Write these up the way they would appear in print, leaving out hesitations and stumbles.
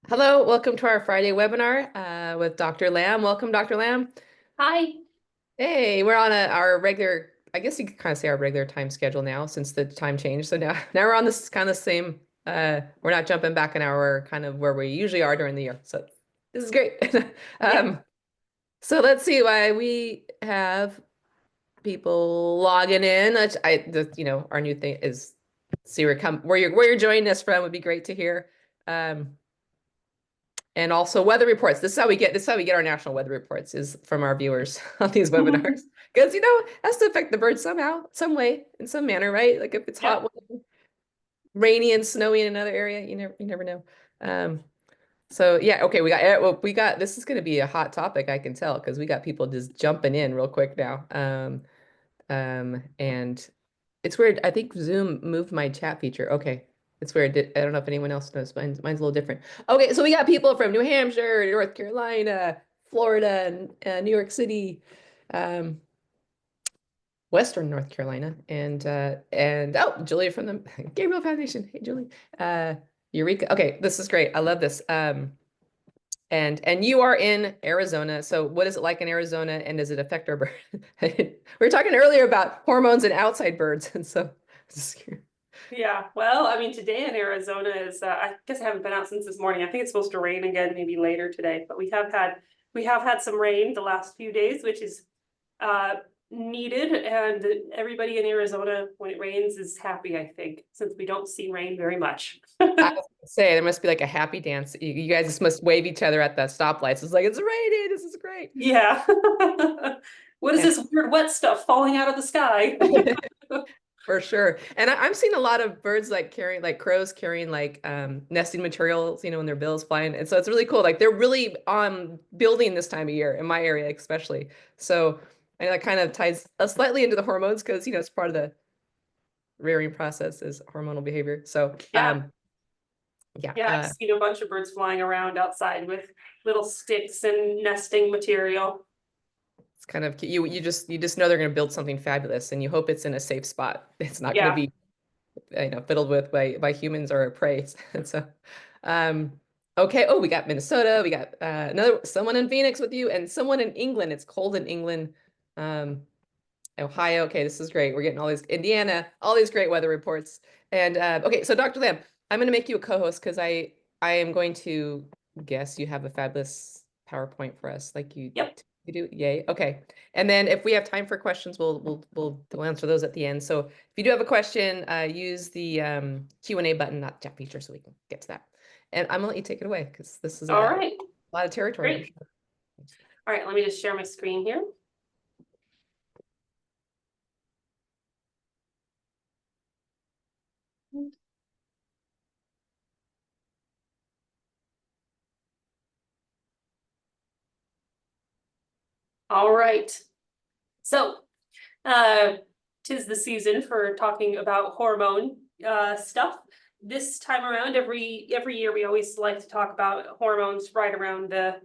Hello, welcome to our Friday webinar with Dr. Lamb. Welcome, Dr. Lamb. Hi. Hey, we're on our regular, I guess you could kind of say our regular time schedule now since the time changed. So now we're on this kind of same, we're not jumping back an hour kind of where we usually are during the year. So this is great. Yeah. So let's see why we have people logging in. Our new thing is see where you're joining us from would be great to hear. Um, And also weather reports. This is how we get our national weather reports is from our viewers on these webinars. Because it has to affect the birds somehow, some way, in some manner, right? Like if it's Yep. hot, rainy and snowy in another area, you never know. So yeah, okay, we got this is gonna be a hot topic, I can tell, because we got people just jumping in real quick now. And it's weird. I think Zoom moved my chat feature. Okay. It's weird. I don't know if anyone else knows. Mine's a little different. Okay, so we got people from New Hampshire, North Carolina, Florida, and New York City, um, Western North Carolina, and oh, Julie from the Gabriel Foundation. Hey, Julie. Eureka. Okay, this is great. I love this. And you are in Arizona. So what is it like in Arizona, and does it affect our bird? We were talking earlier about hormones and outside birds, and so Yeah. Well, I mean, today in Arizona is, I guess I haven't been out since this morning. I think it's supposed to rain again, maybe later today, but we have had some rain the last few days, which is uh needed, and everybody in Arizona, when it rains, is happy, I think, since we don't see rain very much. I was gonna say there must be like a happy dance. You guys just must wave each other at the stoplights. It's like it's raining. This is great. Yeah. What is And this weird wet stuff falling out of the sky? for sure. And I'm seeing a lot of birds like carrying, like crows carrying like nesting materials, in their bills flying. And so it's really cool. Like they're really building this time of year in my area, especially. So and that kind of ties slightly into the hormones because it's part of the rearing process is hormonal behavior. So Yeah. yeah. Yeah, I've seen a bunch of birds flying around outside with little sticks and nesting material. It's kind of you just know they're going to build something fabulous, and you hope it's in a safe spot. It's not going to Yeah. be fiddled with by humans or prey. And so, um, okay. Oh, we got Minnesota. We got another someone in Phoenix with you, and someone in England. It's cold in England. Um, Ohio. Okay, this is great. We're getting all these Indiana, all these great weather reports. And okay, so Dr. Lamb, I'm going to make you a co-host because I am going to guess you have a fabulous PowerPoint for us, like you Yep. you do. Yay. Okay. And then if we have time for questions, we'll answer those at the end. So if you do have a question, use the Q&A button, not chat feature, so we can get to that. And I'm gonna let you take it away because this is All a right. lot of territory, I'm Great. sure. All right, let me just share my screen here. All right. So, tis the season for talking about hormone stuff. This time around, every year, we always like to talk about hormones right around the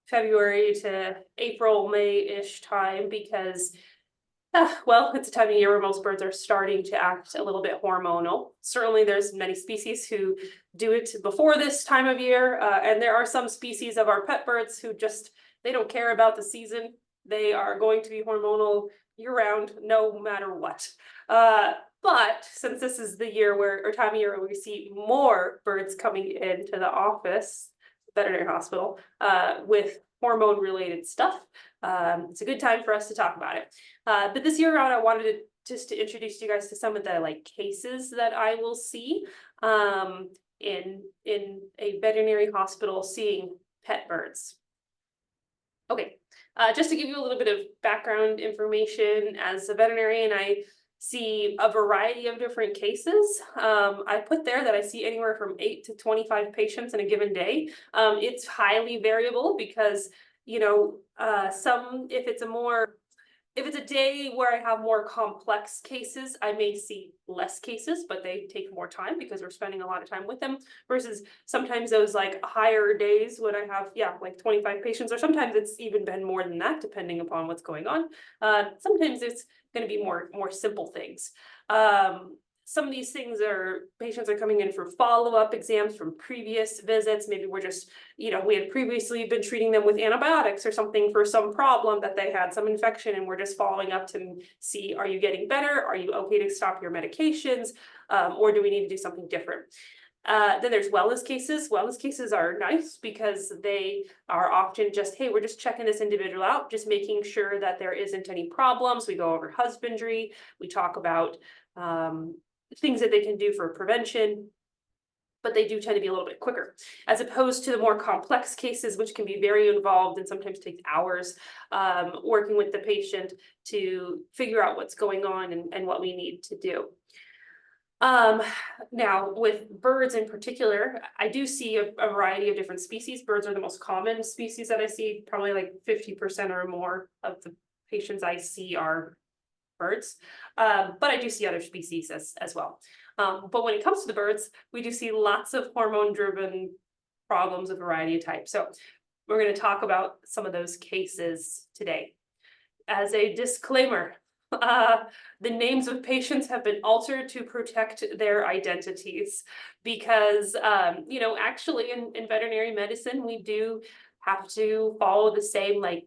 February to April, May-ish time because well, it's a time of year where most birds are starting to act a little bit hormonal. Certainly, there's many species who do it before this time of year, and there are some species of our pet birds who they don't care about the season. They are going to be hormonal year-round, no matter what. But since this is the year or time of year where we see more birds coming into the office, veterinary hospital, with hormone-related stuff, it's a good time for us to talk about it. But this year around, I wanted to introduce you guys to some of the cases that I will see in a veterinary hospital seeing pet birds. Okay, just to give you a little bit of background information, as a veterinarian, I see a variety of different cases. I put there that I see anywhere from 8 to 25 patients in a given day. It's highly variable because, if it's a day where I have more complex cases, I may see less cases, but they take more time because we're spending a lot of time with them, versus sometimes those higher days when I have, like 25 patients, or sometimes it's even been more than that, depending upon what's going on. Sometimes it's going to be more simple things. some of these things patients are coming in for follow-up exams from previous visits. Maybe we're just, we had previously been treating them with antibiotics or something for some problem that they had, some infection, and we're just following up to see, are you getting better? Are you okay to stop your medications? Or do we need to do something different? Then there's wellness cases. Wellness cases are nice because they are often just, hey, we're just checking this individual out, just making sure that there isn't any problems. We go over husbandry. We talk about things that they can do for prevention, but they do tend to be a little bit quicker, as opposed to the more complex cases, which can be very involved and sometimes take hours working with the patient to figure out what's going on and what we need to do. Now with birds in particular, I do see a variety of different species. Birds are the most common species that I see. Probably like 50% or more of the patients I see are birds, but I do see other species as well. But when it comes to the birds, we do see lots of hormone-driven problems of a variety of types. So we're going to talk about some of those cases today. As a disclaimer, the names of patients have been altered to protect their identities because, actually in veterinary medicine, we do have to follow the same like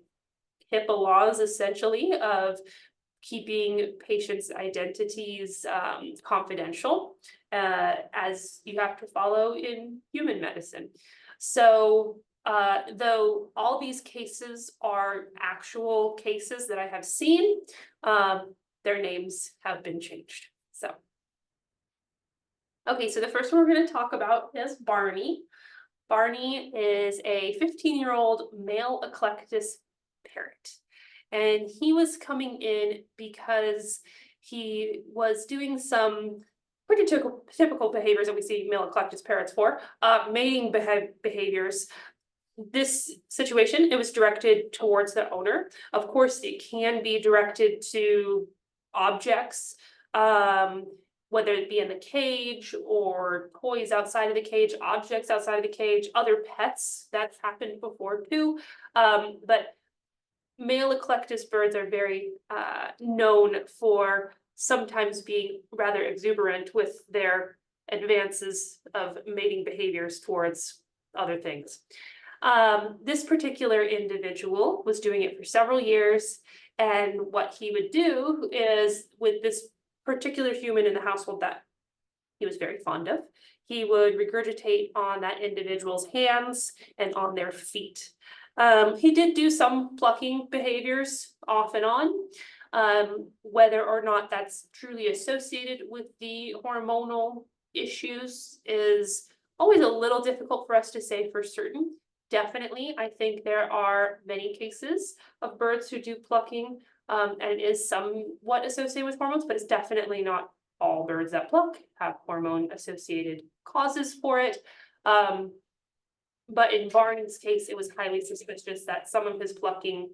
HIPAA laws, essentially, of keeping patients' identities confidential, as you have to follow in human medicine. So though all these cases are actual cases that I have seen, their names have been changed. So, okay, so the first one we're going to talk about is Barney. Barney is a 15-year-old male eclectus parrot. And he was coming in because he was doing some pretty typical behaviors that we see male eclectus parrots for, mating behaviors. This situation, it was directed towards the owner. Of course, it can be directed to objects, whether it be in the cage or toys outside of the cage, objects outside of the cage, other pets. That's happened before too. But male eclectus birds are very known for sometimes being rather exuberant with their advances of mating behaviors towards other things. This particular individual was doing it for several years, and what he would do is, with this particular human in the household that he was very fond of, he would regurgitate on that individual's hands and on their feet. He did do some plucking behaviors off and on. Whether or not that's truly associated with the hormonal issues is always a little difficult for us to say for certain. Definitely, I think there are many cases of birds who do plucking, and it is somewhat associated with hormones, but it's definitely not all birds that pluck have hormone-associated causes for it. But in Barney's case, it was highly suspicious that some of his plucking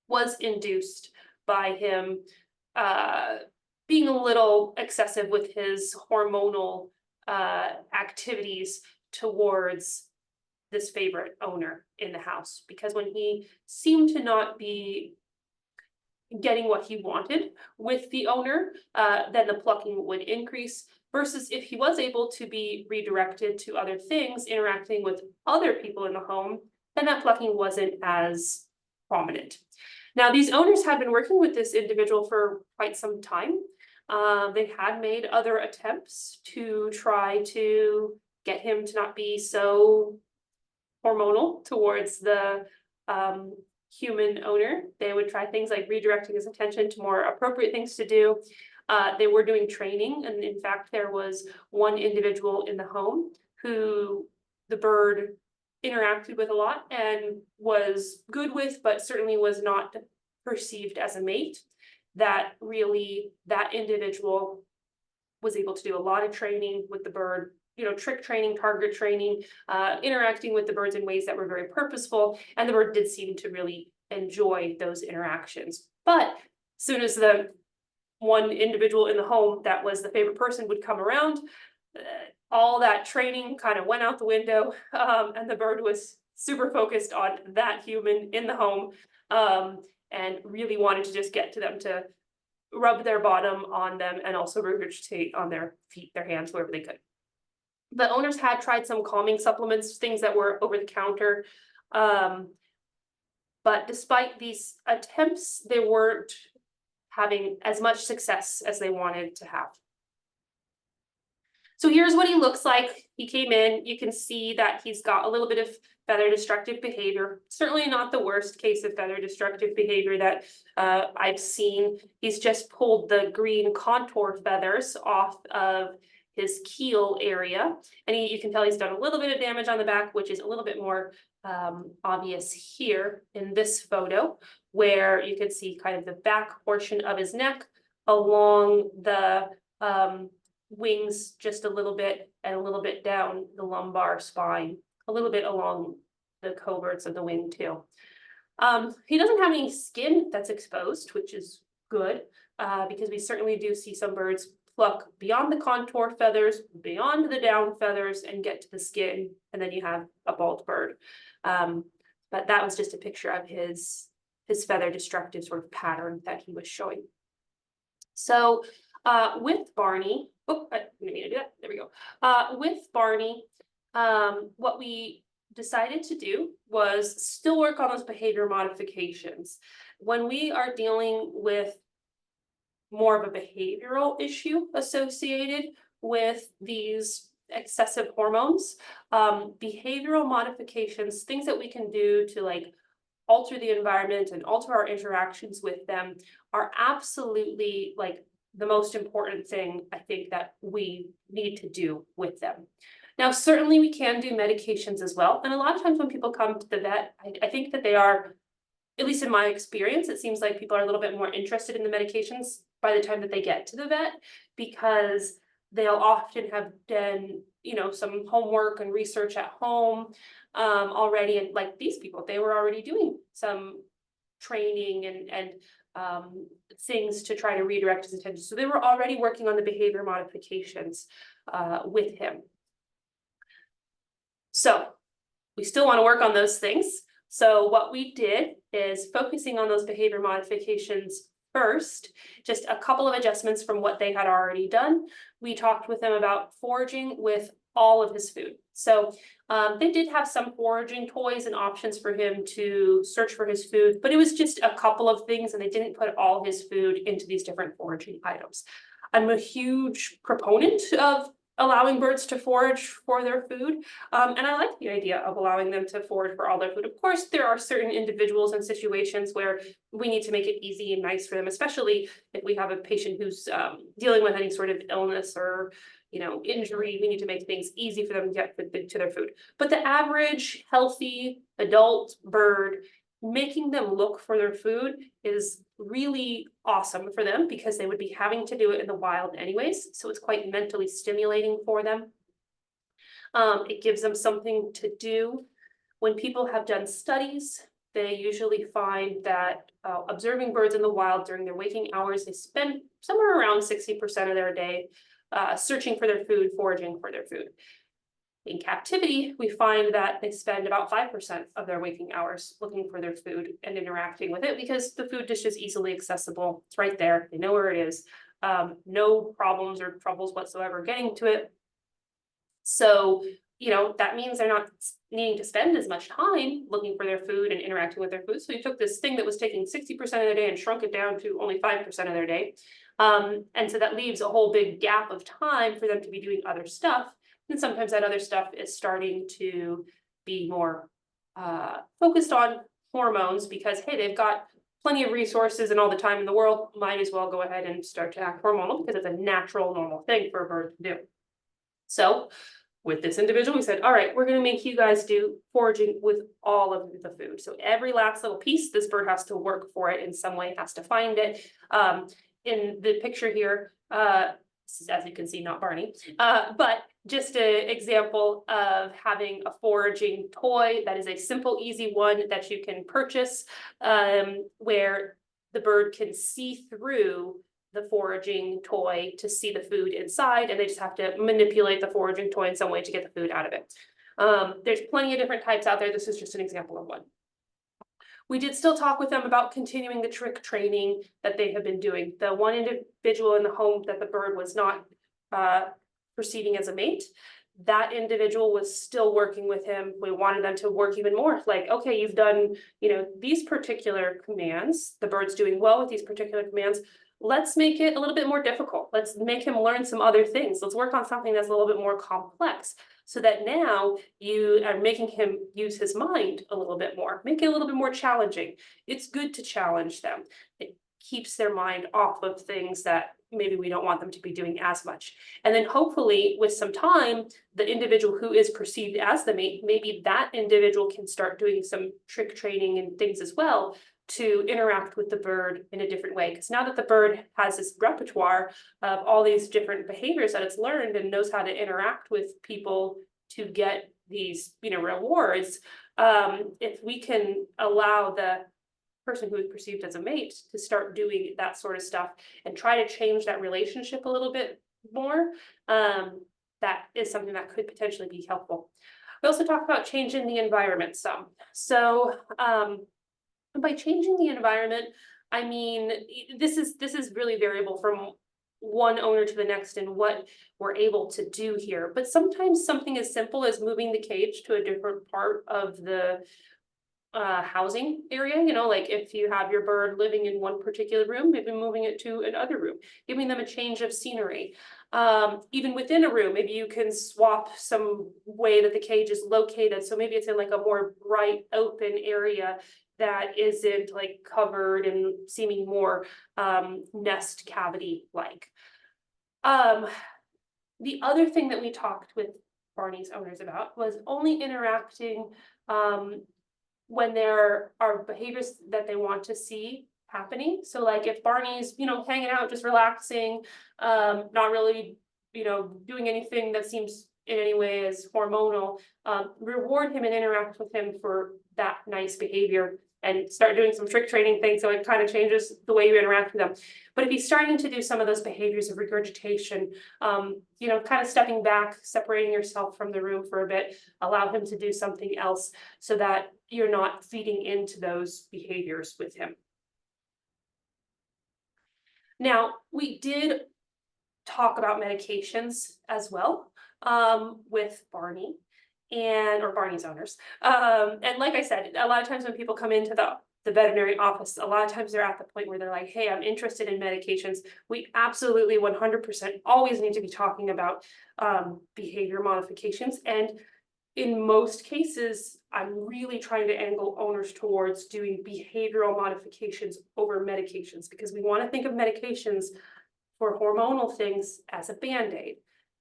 was induced by him being a little excessive with his hormonal activities towards this favorite owner in the house. Because when he seemed to not be getting what he wanted with the owner, then the plucking would increase. Versus if he was able to be redirected to other things, interacting with other people in the home, then that plucking wasn't as prominent. Now, these owners had been working with this individual for quite some time. They had made other attempts to try to get him to not be so hormonal towards the human owner. They would try things like redirecting his attention to more appropriate things to do. They were doing training, and in fact, there was one individual in the home who the bird interacted with a lot and was good with, but certainly was not perceived as a mate. That individual was able to do a lot of training with the bird, trick training, target training, interacting with the birds in ways that were very purposeful, and the bird did seem to really enjoy those interactions. But as soon as the one individual in the home that was the favorite person would come around, all that training kind of went out the window, and the bird was super focused on that human in the home, and really wanted to just get to them to rub their bottom on them and also regurgitate on their feet, their hands, wherever they could. The owners had tried some calming supplements, things that were over the counter. But despite these attempts, they weren't having as much success as they wanted to have. So here's what he looks like. He came in, you can see that he's got a little bit of feather destructive behavior. Certainly not the worst case of feather destructive behavior that I've seen. He's just pulled the green contour feathers off of his keel area. And you can tell he's done a little bit of damage on the back, which is a little bit more obvious here in this photo, where you can see kind of the back portion of his neck along the wings just a little bit, and a little bit down the lumbar spine, a little bit along the coverts of the wing too. He doesn't have any skin that's exposed, which is good, because we certainly do see some birds pluck beyond the contour feathers, beyond the down feathers, and get to the skin, and then you have a bald bird. But that was just a picture of his feather destructive sort of pattern that he was showing. So with Barney, oh, I didn't mean to do that. There we go. With Barney, what we decided to do was still work on those behavior modifications. When we are dealing with more of a behavioral issue associated with these excessive hormones, behavioral modifications, things that we can do to like alter the environment and alter our interactions with them, are absolutely like the most important thing I think that we need to do with them. Now, certainly we can do medications as well. And a lot of times when people come to the vet, I think that they are, at least in my experience, it seems like people are a little bit more interested in the medications by the time that they get to the vet, because they'll often have done, you know, some homework and research at home already. And like these people, they were already doing some training and things to try to redirect his attention. So they were already working on the behavior modifications with him. So we still want to work on those things. So what we did is focusing on those behavior modifications first, just a couple of adjustments from what they had already done. We talked with them about foraging with all of his food. So they did have some foraging toys and options for him to search for his food, but it was just a couple of things, and they didn't put all his food into these different foraging items. I'm a huge proponent of allowing birds to forage for their food. And I like the idea of allowing them to forage for all their food. Of course, there are certain individuals and situations where we need to make it easy and nice for them, especially if we have a patient who's dealing with any sort of illness or, you know, injury. We need to make things easy for them to get to their food. But the average healthy adult bird, making them look for their food is really awesome for them, because they would be having to do it in the wild anyways. So it's quite mentally stimulating for them. It gives them something to do. When people have done studies, they usually find that observing birds in the wild during their waking hours, they spend somewhere around 60% of their day searching for their food, foraging for their food. In captivity, we find that they spend about 5% of their waking hours looking for their food and interacting with it, because the food dish is easily accessible. It's right there. They know where it is. No problems or troubles whatsoever getting to it. So, you know, that means they're not needing to spend as much time looking for their food and interacting with their food. So we took this thing that was taking 60% of their day and shrunk it down to only 5% of their day. And so that leaves a whole big gap of time for them to be doing other stuff. And sometimes that other stuff is starting to be more focused on hormones, because, hey, they've got plenty of resources and all the time in the world, might as well go ahead and start to act hormonal, because it's a natural, normal thing for a bird to do. So with this individual, we said, all right, we're going to make you guys do foraging with all of the food. So every last little piece, this bird has to work for it in some way, has to find it. In the picture here, this is, as you can see, not Barney, but just an example of having a foraging toy that is a simple, easy one that you can purchase, where the bird can see through the foraging toy to see the food inside, and they just have to manipulate the foraging toy in some way to get the food out of it. There's plenty of different types out there. This is just an example of one. We did still talk with them about continuing the trick training that they have been doing. The one individual in the home that the bird was not proceeding as a mate, that individual was still working with him. We wanted them to work even more. Like, okay, you've done, these particular commands. The bird's doing well with these particular commands. Let's make it a little bit more difficult. Let's make him learn some other things. Let's work on something that's a little bit more complex, so that now you are making him use his mind a little bit more, make it a little bit more challenging. It's good to challenge them. It keeps their mind off of things that maybe we don't want them to be doing as much. And then hopefully with some time, the individual who is perceived as the mate, maybe that individual can start doing some trick training and things as well to interact with the bird in a different way. Because now that the bird has this repertoire of all these different behaviors that it's learned and knows how to interact with people to get these, rewards, if we can allow the person who is perceived as a mate to start doing that sort of stuff and try to change that relationship a little bit more, that is something that could potentially be helpful. We also talk about changing the environment some. So, by changing the environment, I mean, this is really variable from one owner to the next and what we're able to do here. But sometimes something as simple as moving the cage to a different part of the housing area, like if you have your bird living in one particular room, maybe moving it to another room, giving them a change of scenery. Even within a room, maybe you can swap some way that the cage is located. So maybe it's in like a more bright open area that isn't like covered and seeming more nest cavity like. The other thing that we talked with Barney's owners about was only interacting when there are behaviors that they want to see happening. So like if Barney's, hanging out, just relaxing, not really, doing anything that seems in any way as hormonal, reward him and interact with him for that nice behavior and start doing some trick training things, so it kind of changes the way you interact with them. But if he's starting to do some of those behaviors of regurgitation, kind of stepping back, separating yourself from the room for a bit, allow him to do something else so that you're not feeding into those behaviors with him. Now, we did talk about medications as well with Barney or Barney's owners. And like I said, a lot of times when people come into the veterinary office, a lot of times they're at the point where they're like, hey, I'm interested in medications. We absolutely 100% always need to be talking about behavior modifications. And in most cases, I'm really trying to angle owners towards doing behavioral modifications over medications, because we want to think of medications for hormonal things as a Band-Aid.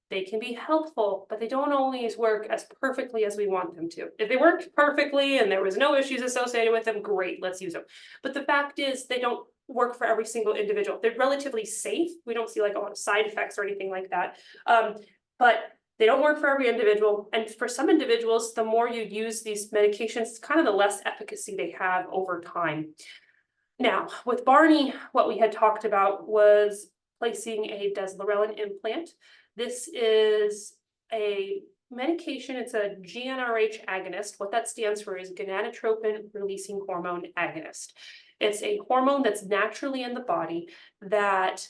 They can be helpful, but they don't always work as perfectly as we want them to. If they worked perfectly and there was no issues associated with them, great, let's use them. But the fact is they don't work for every single individual. They're relatively safe. We don't see like a lot of side effects or anything like that. But they don't work for every individual. And for some individuals, the more you use these medications, kind of the less efficacy they have over time. Now, with Barney, what we had talked about was placing a deslorelin implant. This is a medication. It's a GnRH agonist. What that stands for is gonadotropin releasing hormone agonist. It's a hormone that's naturally in the body that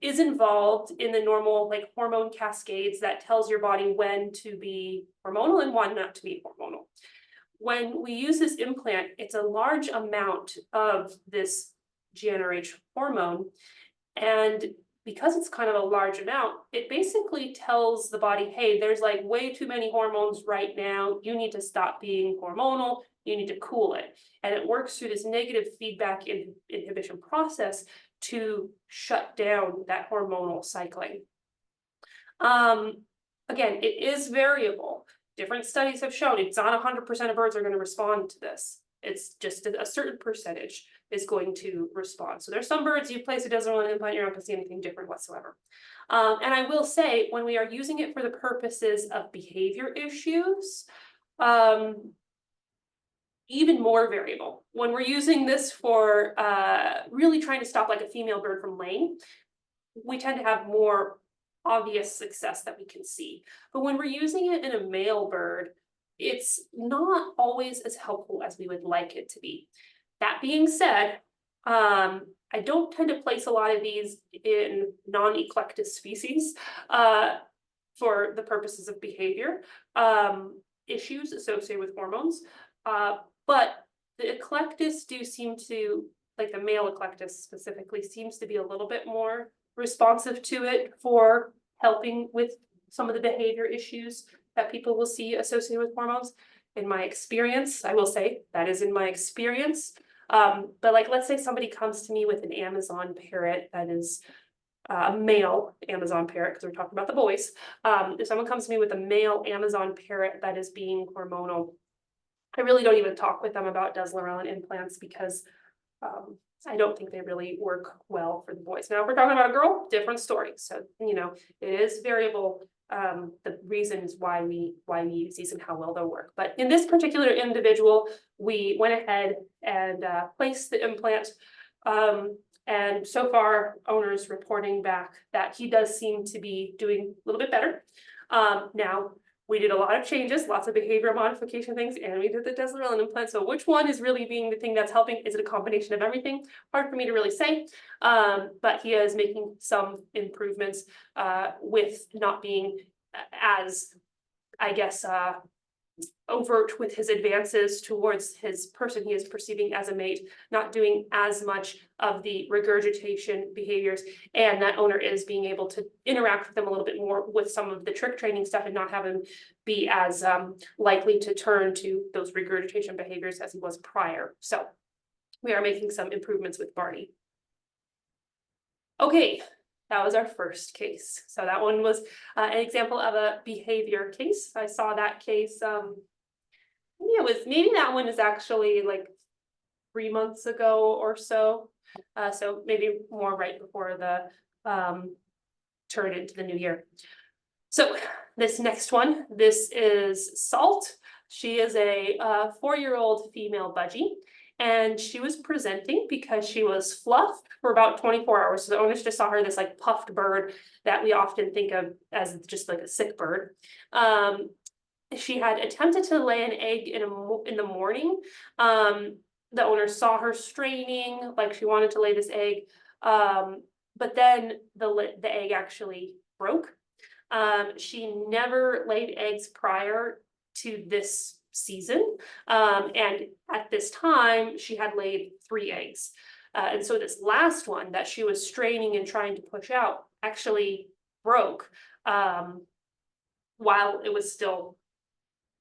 is involved in the normal like hormone cascades that tells your body when to be hormonal and when not to be hormonal. When we use this implant, it's a large amount of this GnRH hormone, and because it's kind of a large amount, it basically tells the body, hey, there's like way too many hormones right now. You need to stop being hormonal. You need to cool it. And it works through this negative feedback inhibition process to shut down that hormonal cycling. Again, it is variable. Different studies have shown it's not 100% of birds are going to respond to this. It's just a certain percentage is going to respond. So there's some birds you place a deslorelin implant, you're not going to see anything different whatsoever. And I will say, when we are using it for the purposes of behavior issues, even more variable. When we're using this for really trying to stop like a female bird from laying, we tend to have more obvious success that we can see. But when we're using it in a male bird, it's not always as helpful as we would like it to be. That being said, I don't tend to place a lot of these in non-eclectus species for the purposes of behavior issues associated with hormones. But the eclectus do seem to, like the male eclectus specifically, seems to be a little bit more responsive to it for helping with some of the behavior issues that people will see associated with hormones. In my experience, I will say that is in my experience. But like, let's say somebody comes to me with an Amazon parrot that is a male Amazon parrot, because we're talking about the boys. If someone comes to me with a male Amazon parrot that is being hormonal, I really don't even talk with them about Deslorelin implants, because I don't think they really work well for the boys. Now, if we're talking about a girl, different story. So, you know, it is variable, the reasons why we use these and how well they'll work. But in this particular individual, we went ahead and placed the implant. And so far, owners reporting back that he does seem to be doing a little bit better. Now, we did a lot of changes, lots of behavioral modification things, and we did the Deslorelin implant. So which one is really being the thing that's helping? Is it a combination of everything? Hard for me to really say. But he is making some improvements with not being as, I guess, overt with his advances towards his person he is perceiving as a mate, not doing as much of the regurgitation behaviors, and that owner is being able to interact with them a little bit more with some of the trick training stuff and not have him be as likely to turn to those regurgitation behaviors as he was prior. So we are making some improvements with Barney. Okay, that was our first case. So that one was an example of a behavior case. I saw that case, maybe that one is actually like 3 months ago or so. So maybe more right before the turn into the new year. So this next one, this is Salt. She is a 4-year-old female budgie. And she was presenting because she was fluffed for about 24 hours. So the owners just saw her, this like puffed bird that we often think of as just like a sick bird. She had attempted to lay an egg in the morning. The owner saw her straining, like she wanted to lay this egg. But then the egg actually broke. She never laid eggs prior to this season, and at this time she had laid 3 eggs, and so this last one that she was straining and trying to push out actually broke while it was still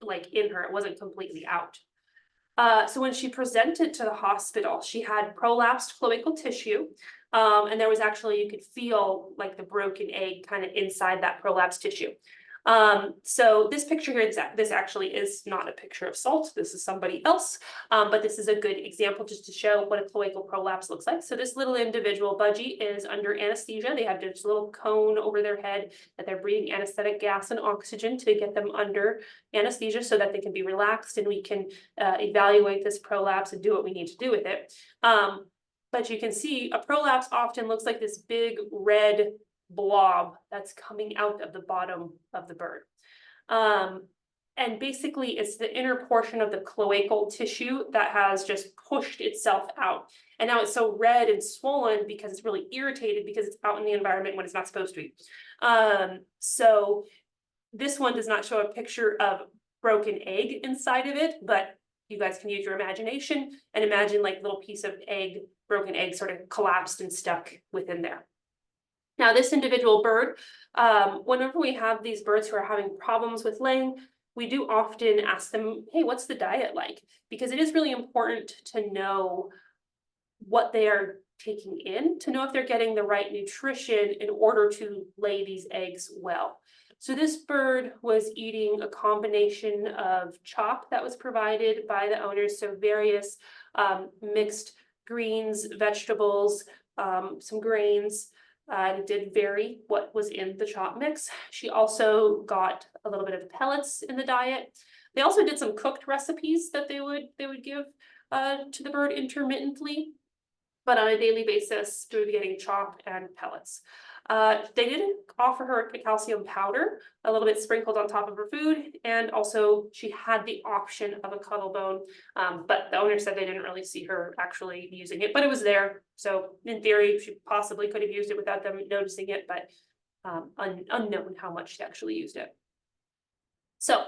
like in her. It wasn't completely out. So when she presented to the hospital, she had prolapsed cloacal tissue, and there was actually, you could feel like the broken egg kind of inside that prolapsed tissue. So this picture here, this actually is not a picture of Salt. This is somebody else, but this is a good example just to show what a cloacal prolapse looks like. So this little individual budgie is under anesthesia. They have this little cone over their head that they're breathing anesthetic gas and oxygen to get them under anesthesia so that they can be relaxed and we can evaluate this prolapse and do what we need to do with it. But you can see a prolapse often looks like this big red blob that's coming out of the bottom of the bird. And basically it's the inner portion of the cloacal tissue that has just pushed itself out. And now it's so red and swollen because it's really irritated because it's out in the environment when it's not supposed to be. So this one does not show a picture of broken egg inside of it, but you guys can use your imagination and imagine like little piece of egg, broken egg sort of collapsed and stuck within there. Now, this individual bird, whenever we have these birds who are having problems with laying, we do often ask them, hey, what's the diet like? Because it is really important to know what they are taking in, to know if they're getting the right nutrition in order to lay these eggs well. So this bird was eating a combination of chop that was provided by the owners, so various mixed greens, vegetables, some grains. It did vary what was in the chop mix. She also got a little bit of pellets in the diet. They also did some cooked recipes that they would give to the bird intermittently, but on a daily basis, they would be getting chop and pellets. They did offer her a calcium powder, a little bit sprinkled on top of her food, and also she had the option of a cuddle bone, but the owner said they didn't really see her actually using it, but it was there. So in theory, she possibly could have used it without them noticing it, but unknown how much she actually used it. So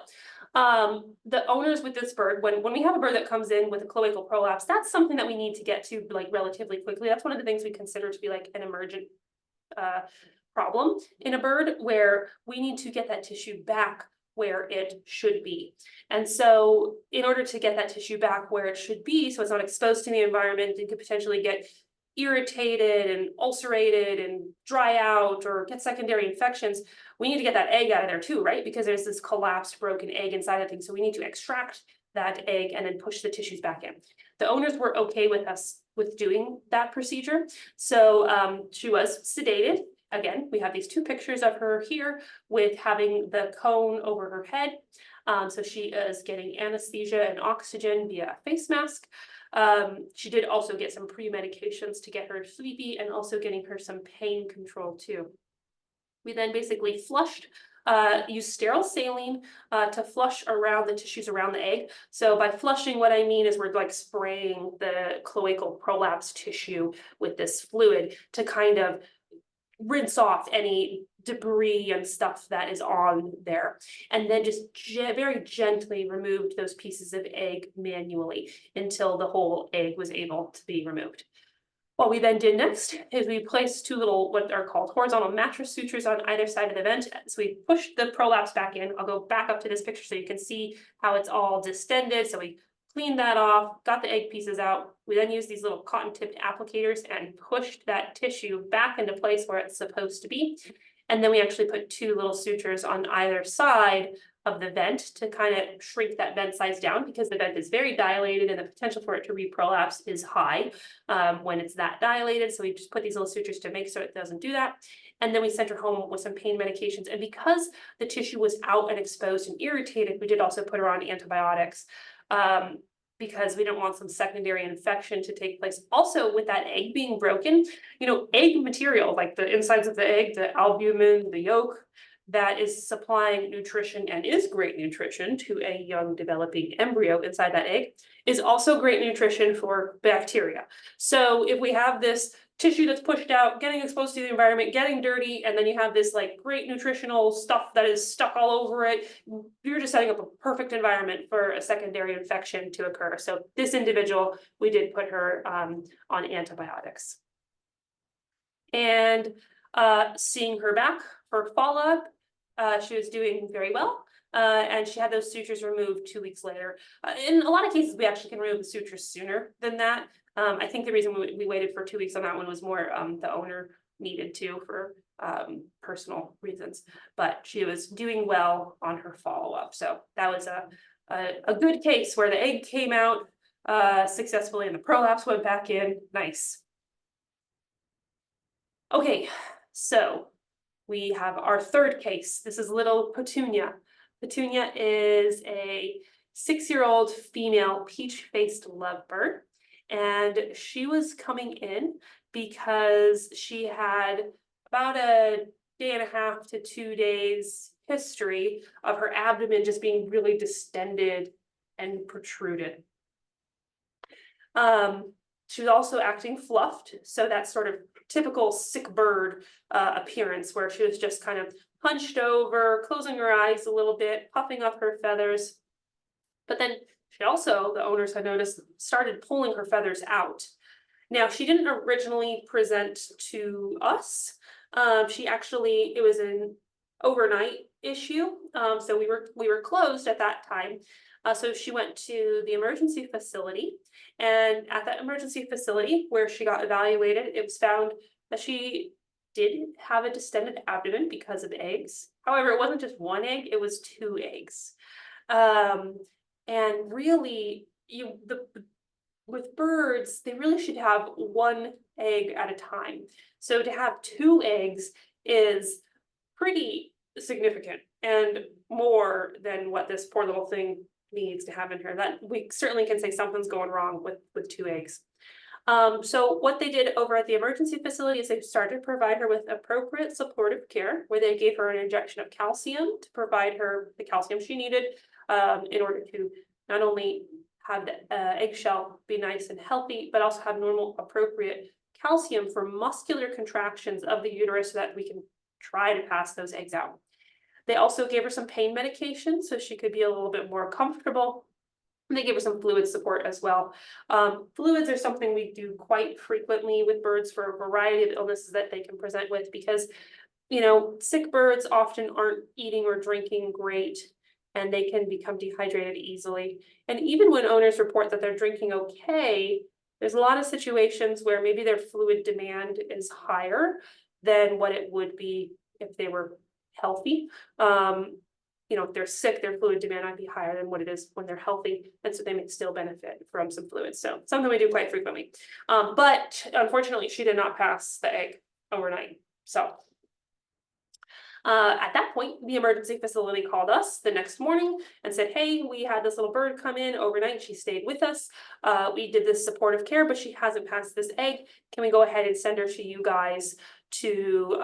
the owners with this bird, when we have a bird that comes in with a cloacal prolapse, that's something that we need to get to like relatively quickly. That's one of the things we consider to be like an emergent problem in a bird, where we need to get that tissue back where it should be. And so in order to get that tissue back where it should be, so it's not exposed to the environment and could potentially get irritated and ulcerated and dry out or get secondary infections, we need to get that egg out of there too, right? Because there's this collapsed, broken egg inside of things. So we need to extract that egg and then push the tissues back in. The owners were okay with us with doing that procedure. So she was sedated. Again, we have these two pictures of her here with having the cone over her head. So she is getting anesthesia and oxygen via a face mask. She did also get some pre-medications to get her sleepy and also getting her some pain control too. We then basically flushed, used sterile saline to flush around the tissues around the egg. So by flushing, what I mean is we're like spraying the cloacal prolapse tissue with this fluid to kind of rinse off any debris and stuff that is on there, and then just very gently removed those pieces of egg manually until the whole egg was able to be removed. What we then did next is we placed two little, what are called horizontal mattress sutures on either side of the vent. So we pushed the prolapse back in. I'll go back up to this picture so you can see how it's all distended. So we cleaned that off, got the egg pieces out. We then used these little cotton tipped applicators and pushed that tissue back into place where it's supposed to be. And then we actually put two little sutures on either side of the vent to kind of shrink that vent size down, because the vent is very dilated and the potential for it to reprolapse is high when it's that dilated. So we just put these little sutures to make sure it doesn't do that. And then we sent her home with some pain medications. And because the tissue was out and exposed and irritated, we did also put her on antibiotics. Because we don't want some secondary infection to take place. Also, with that egg being broken, egg material, like the insides of the egg, the albumin, the yolk, that is supplying nutrition and is great nutrition to a young developing embryo inside that egg, is also great nutrition for bacteria. So if we have this tissue that's pushed out, getting exposed to the environment, getting dirty, and then you have this like great nutritional stuff that is stuck all over it, you're just setting up a perfect environment for a secondary infection to occur. So this individual, we did put her on antibiotics. And seeing her back for follow-up, she was doing very well. And she had those sutures removed 2 weeks later. In a lot of cases, we actually can remove the sutures sooner than that. I think the reason we waited for 2 weeks on that one was more the owner needed to for personal reasons, but she was doing well on her follow-up. So that was a good case where the egg came out successfully and the prolapse went back in. Nice. Okay, so we have our third case. This is little Petunia. Petunia is a 6-year-old female peach-faced lovebird. And she was coming in because she had about a 1.5 to 2 days history of her abdomen just being really distended and protruded. She was also acting fluffed, so that sort of typical sick bird appearance, where she was just kind of hunched over, closing her eyes a little bit, puffing up her feathers. But then she also, the owners had noticed, started pulling her feathers out. Now, she didn't originally present to us. It was an overnight issue. So we were closed at that time. So she went to the emergency facility, and at that emergency facility where she got evaluated, it was found that she did have a distended abdomen because of eggs. However, it wasn't just one egg, it was 2 eggs. And really, with birds, they really should have 1 egg at a time. So to have 2 eggs is pretty significant and more than what this poor little thing needs to have in her. That we certainly can say something's going wrong with 2 eggs. So what they did over at the emergency facility is they started to provide her with appropriate supportive care, where they gave her an injection of calcium to provide her the calcium she needed in order to not only have the eggshell be nice and healthy, but also have normal appropriate calcium for muscular contractions of the uterus so that we can try to pass those eggs out. They also gave her some pain medication so she could be a little bit more comfortable. And they gave her some fluid support as well. Fluids are something we do quite frequently with birds for a variety of illnesses that they can present with, because, you know, sick birds often aren't eating or drinking great, and they can become dehydrated easily. And even when owners report that they're drinking okay, there's a lot of situations where maybe their fluid demand is higher than what it would be if they were healthy. You know, if they're sick, their fluid demand might be higher than what it is when they're healthy, and so they may still benefit from some fluids. So something we do quite frequently. But unfortunately, she did not pass the egg overnight. So at that point, the emergency facility called us the next morning and said, hey, we had this little bird come in overnight. She stayed with us. We did this supportive care, but she hasn't passed this egg. Can we go ahead and send her to you guys to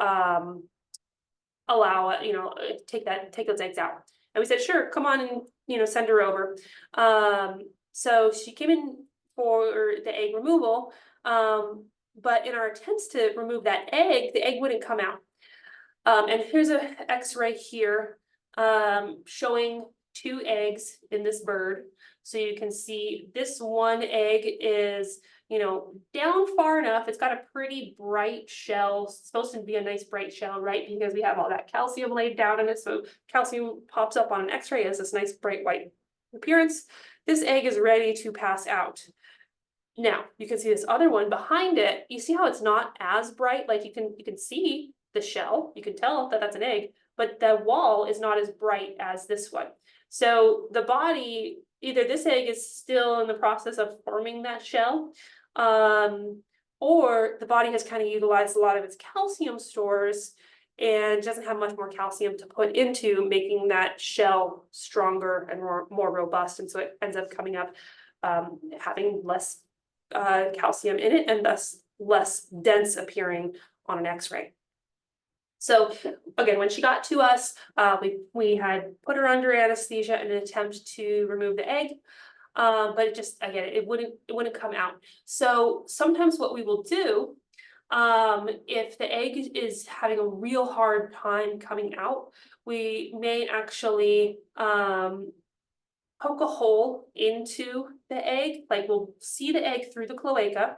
allow, you know, take those eggs out? And we said, sure, come on and, you know, send her over. So she came in for the egg removal, but in our attempts to remove that egg, the egg wouldn't come out. And here's an X-ray here showing 2 eggs in this bird. So you can see this one egg is, you know, down far enough. It's got a pretty bright shell. It's supposed to be a nice bright shell, right? Because we have all that calcium laid down in it. So calcium pops up on an X-ray as this nice bright white appearance. This egg is ready to pass out. Now you can see this other one behind it. You see how it's not as bright? Like you can see the shell, you can tell that that's an egg, but the wall is not as bright as this one. So the body, either this egg is still in the process of forming that shell, or the body has kind of utilized a lot of its calcium stores and doesn't have much more calcium to put into making that shell stronger and more robust. And so it ends up coming up having less calcium in it, and thus less dense appearing on an X-ray. So again, when she got to us, we had put her under anesthesia in an attempt to remove the egg, but it just, again, it wouldn't come out. So sometimes what we will do, if the egg is having a real hard time coming out, we may actually poke a hole into the egg. Like we'll see the egg through the cloaca.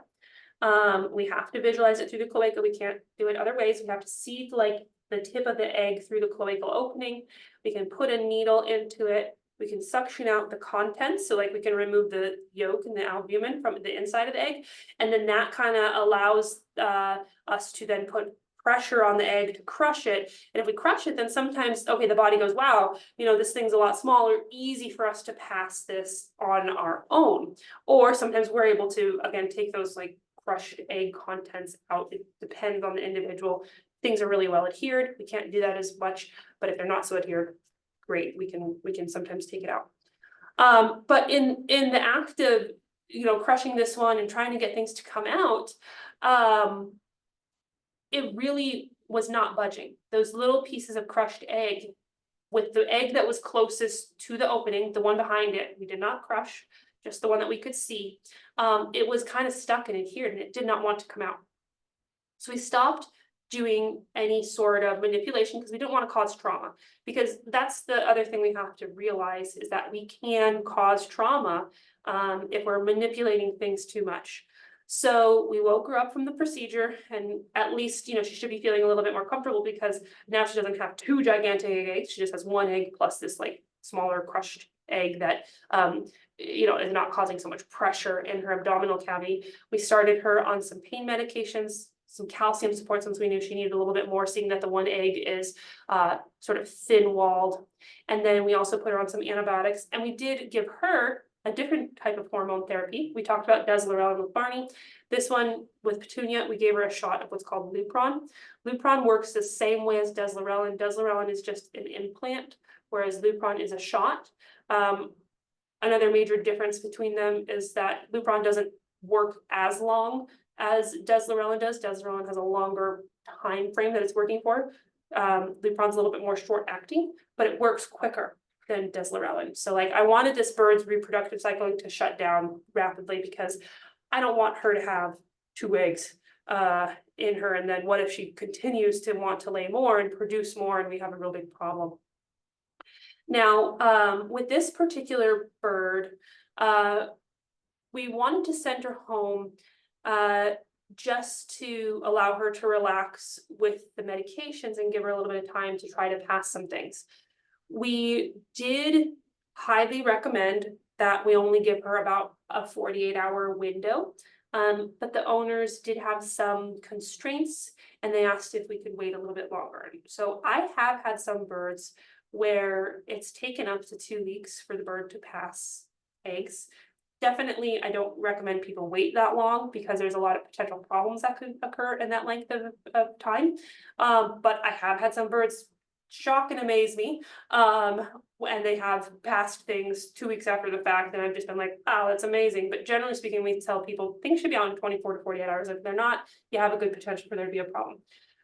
We have to visualize it through the cloaca. We can't do it other ways. We have to see like the tip of the egg through the cloacal opening. We can put a needle into it. We can suction out the contents. So like we can remove the yolk and the albumin from the inside of the egg. And then that kind of allows us to then put pressure on the egg to crush it. And if we crush it, then sometimes, okay, the body goes, wow, you know, this thing's a lot smaller, easy for us to pass this on our own. Or sometimes we're able to, again, take those like crushed egg contents out. It depends on the individual. Things are really well adhered. We can't do that as much, but if they're not so adhered, great, we can sometimes take it out. But in the act of, you know, crushing this one and trying to get things to come out, it really was not budging. Those little pieces of crushed egg, with the egg that was closest to the opening, the one behind it, we did not crush, just the one that we could see, it was kind of stuck and adhered, and it did not want to come out. So we stopped doing any sort of manipulation because we didn't want to cause trauma, because that's the other thing we have to realize, is that we can cause trauma if we're manipulating things too much. So we woke her up from the procedure, and at least, you know, she should be feeling a little bit more comfortable, because now she doesn't have 2 gigantic eggs. She just has 1 egg plus this like smaller crushed egg that you know, is not causing so much pressure in her abdominal cavity. We started her on some pain medications, some calcium support, since we knew she needed a little bit more, seeing that the 1 egg is sort of thin-walled. And then we also put her on some antibiotics, and we did give her a different type of hormone therapy. We talked about Deslorelin with Barney. This one with Petunia, we gave her a shot of what's called Lupron. Lupron works the same way as Deslorelin. Deslorelin is just an implant, whereas Lupron is a shot. Another major difference between them is that Lupron doesn't work as long as Deslorelin does. Deslorelin has a longer time frame that it's working for. Lupron's a little bit more short acting, but it works quicker than Deslorelin. So like I wanted this bird's reproductive cycle to shut down rapidly because I don't want her to have 2 eggs in her. And then what if she continues to want to lay more and produce more and we have a real big problem. Now, with this particular bird, we wanted to send her home just to allow her to relax with the medications and give her a little bit of time to try to pass some things. We did highly recommend that we only give her about a 48-hour window, but the owners did have some constraints and they asked if we could wait a little bit longer. So I have had some birds where it's taken up to 2 weeks for the bird to pass eggs. Definitely, I don't recommend people wait that long because there's a lot of potential problems that could occur in that length of time. But I have had some birds shock and amaze me, and they have passed things 2 weeks after the fact, and I've just been like, oh, that's amazing. But generally speaking, we tell people things should be out in 24 to 48 hours. If they're not, you have a good potential for there to be a problem.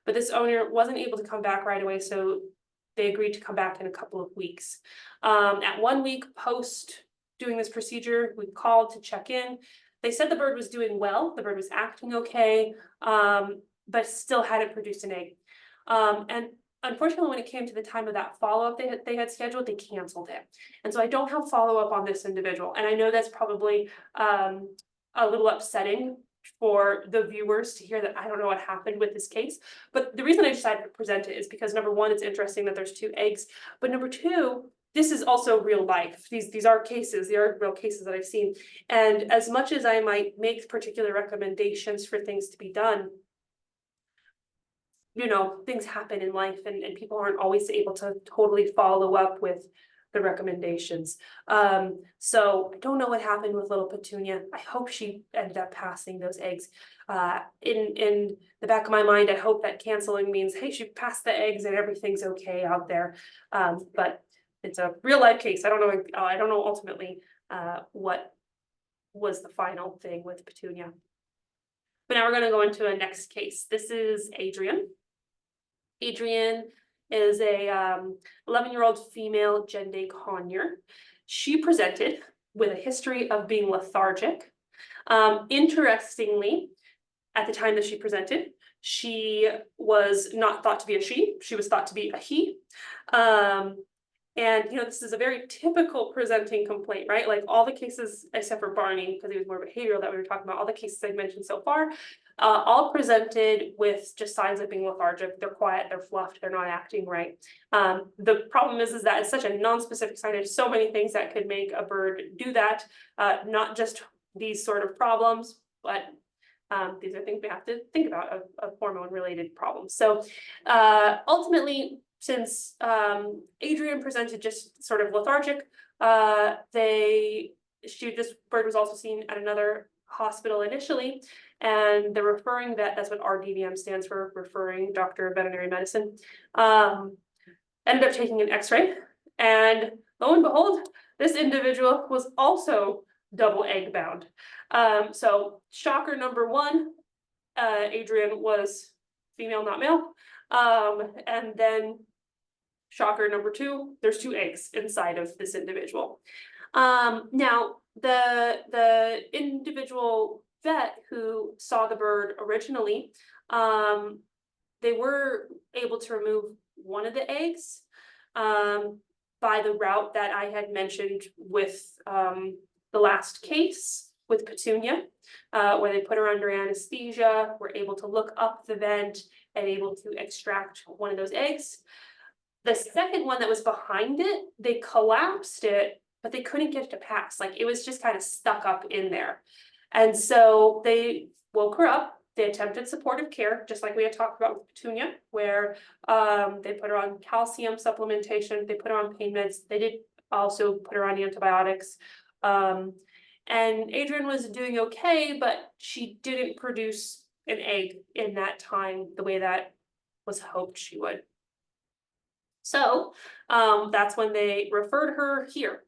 But this owner wasn't able to come back right away, so they agreed to come back in a couple of weeks. At 1 week post doing this procedure, we called to check in. They said the bird was doing well, the bird was acting okay, but still hadn't produced an egg. And unfortunately, when it came to the time of that follow-up they had scheduled, they canceled it. And so I don't have follow-up on this individual. And I know that's probably a little upsetting for the viewers to hear that I don't know what happened with this case. But the reason I decided to present it is because number one, it's interesting that there's 2 eggs. But number two, this is also real life. These are cases, they are real cases that I've seen. And as much as I might make particular recommendations for things to be done, you know, things happen in life and people aren't always able to totally follow up with the recommendations. So I don't know what happened with little Petunia. I hope she ended up passing those eggs. In the back of my mind, I hope that canceling means, hey, she passed the eggs and everything's okay out there. But it's a real life case. I don't know ultimately what was the final thing with Petunia. But now we're going to go into a next case. This is Adrian. Adrian is a 11-year-old female Genday conure. She presented with a history of being lethargic. Interestingly, at the time that she presented, she was not thought to be a she was thought to be a he. And, you know, this is a very typical presenting complaint, right? Like all the cases, except for Barney, because he was more behavioral that we were talking about, all the cases I've mentioned so far, all presented with just signs of being lethargic. They're quiet, they're fluffed, they're not acting right. The problem is that it's such a non-specific sign. There's so many things that could make a bird do that, not just these sort of problems, but these are things we have to think about of hormone-related problems. So ultimately, since Adrian presented just sort of lethargic, this bird was also seen at another hospital initially, and the referring vet, that's what RDVM stands for, referring doctor of veterinary medicine, ended up taking an x-ray, and lo and behold, this individual was also double egg bound. So shocker number one, Adrian was female, not male. And then shocker number two, there's 2 eggs inside of this individual. Now, the individual vet who saw the bird originally, they were able to remove one of the eggs by the route that I had mentioned with the last case with Petunia, where they put her under anesthesia, were able to look up the vent and able to extract one of those eggs. The second one that was behind it, they collapsed it, but they couldn't get it to pass. Like it was just kind of stuck up in there. And so they woke her up. They attempted supportive care, just like we had talked about with Petunia, where they put her on calcium supplementation, they put her on pain meds, they did also put her on antibiotics. And Adrian was doing okay, but she didn't produce an egg in that time the way that was hoped she would. So that's when they referred her here.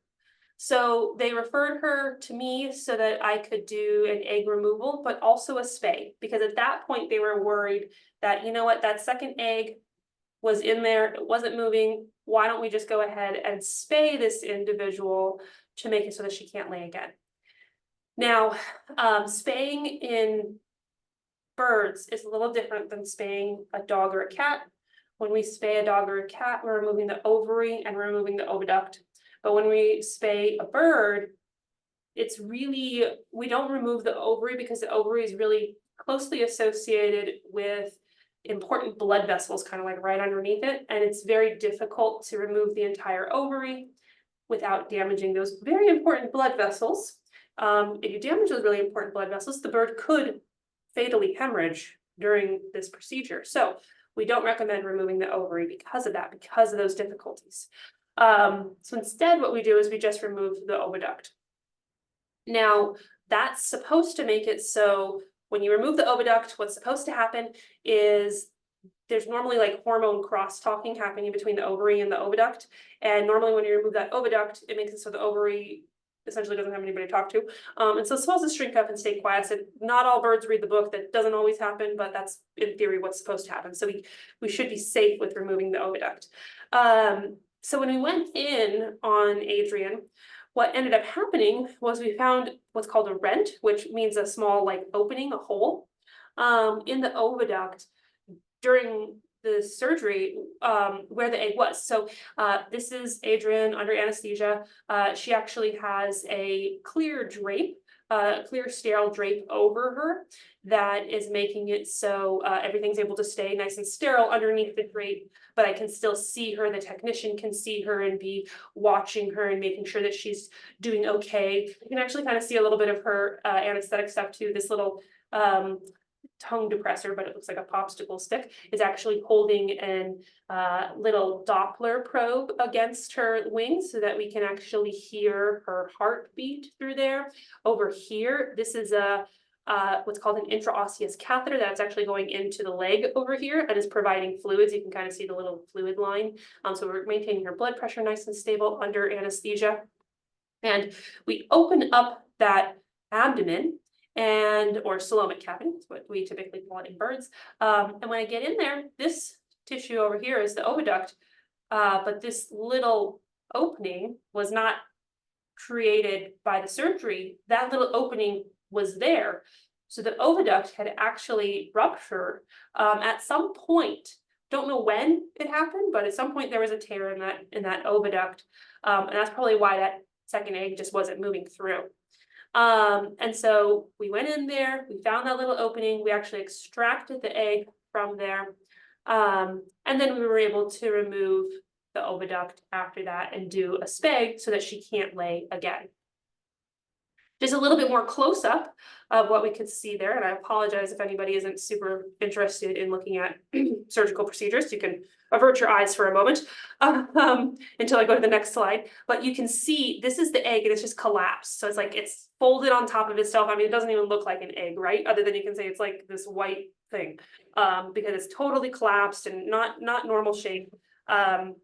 So they referred her to me so that I could do an egg removal, but also a spay, because at that point they were worried that, you know what, that second egg was in there, it wasn't moving. Why don't we just go ahead and spay this individual to make it so that she can't lay again? Now, spaying in birds is a little different than spaying a dog or a cat. When we spay a dog or a cat, we're removing the ovary and we're removing the oviduct. But when we spay a bird, it's really, we don't remove the ovary because the ovary is really closely associated with important blood vessels, kind of like right underneath it. And it's very difficult to remove the entire ovary without damaging those very important blood vessels. If you damage those really important blood vessels, the bird could fatally hemorrhage during this procedure. So we don't recommend removing the ovary because of that, because of those difficulties. So instead, what we do is we just remove the oviduct. Now, that's supposed to make it so when you remove the oviduct, what's supposed to happen is there's normally like hormone cross-talking happening between the ovary and the oviduct. And normally when you remove that oviduct, it makes it so the ovary essentially doesn't have anybody to talk to. And so it's supposed to shrink up and stay quiescent. Not all birds read the book. That doesn't always happen, but that's in theory what's supposed to happen. So we should be safe with removing the oviduct. So when we went in on Adrian, what ended up happening was we found what's called a rent, which means a small like opening, a hole, in the oviduct during the surgery where the egg was. So this is Adrian under anesthesia. She actually has a clear drape, clear sterile drape over her that is making it so everything's able to stay nice and sterile underneath the drape, but I can still see her. The technician can see her and be watching her and making sure that she's doing okay. You can actually kind of see a little bit of her anesthetic stuff too. This little tongue depressor, but it looks like a popsicle stick, is actually holding an little Doppler probe against her wings so that we can actually hear her heartbeat through there. Over here, this is a what's called an intraosseous catheter that's actually going into the leg over here and is providing fluids. You can kind of see the little fluid line. So we're maintaining her blood pressure nice and stable under anesthesia. And we open up that abdomen or coelomic cavity, is what we typically call it in birds. And when I get in there, this tissue over here is the oviduct, but this little opening was not created by the surgery. That little opening was there. So the oviduct had actually ruptured at some point. Don't know when it happened, but at some point there was a tear in that oviduct. And that's probably why that second egg just wasn't moving through. And so we went in there, we found that little opening, we actually extracted the egg from there. And then we were able to remove the oviduct after that and do a spay so that she can't lay again. Just a little bit more close up of what we could see there. And I apologize if anybody isn't super interested in looking at surgical procedures. You can avert your eyes for a moment until I go to the next slide. But you can see this is the egg and it's just collapsed. So it's like it's folded on top of itself. I mean, it doesn't even look like an egg, right? Other than you can say it's like this white thing because it's totally collapsed and not normal shape. And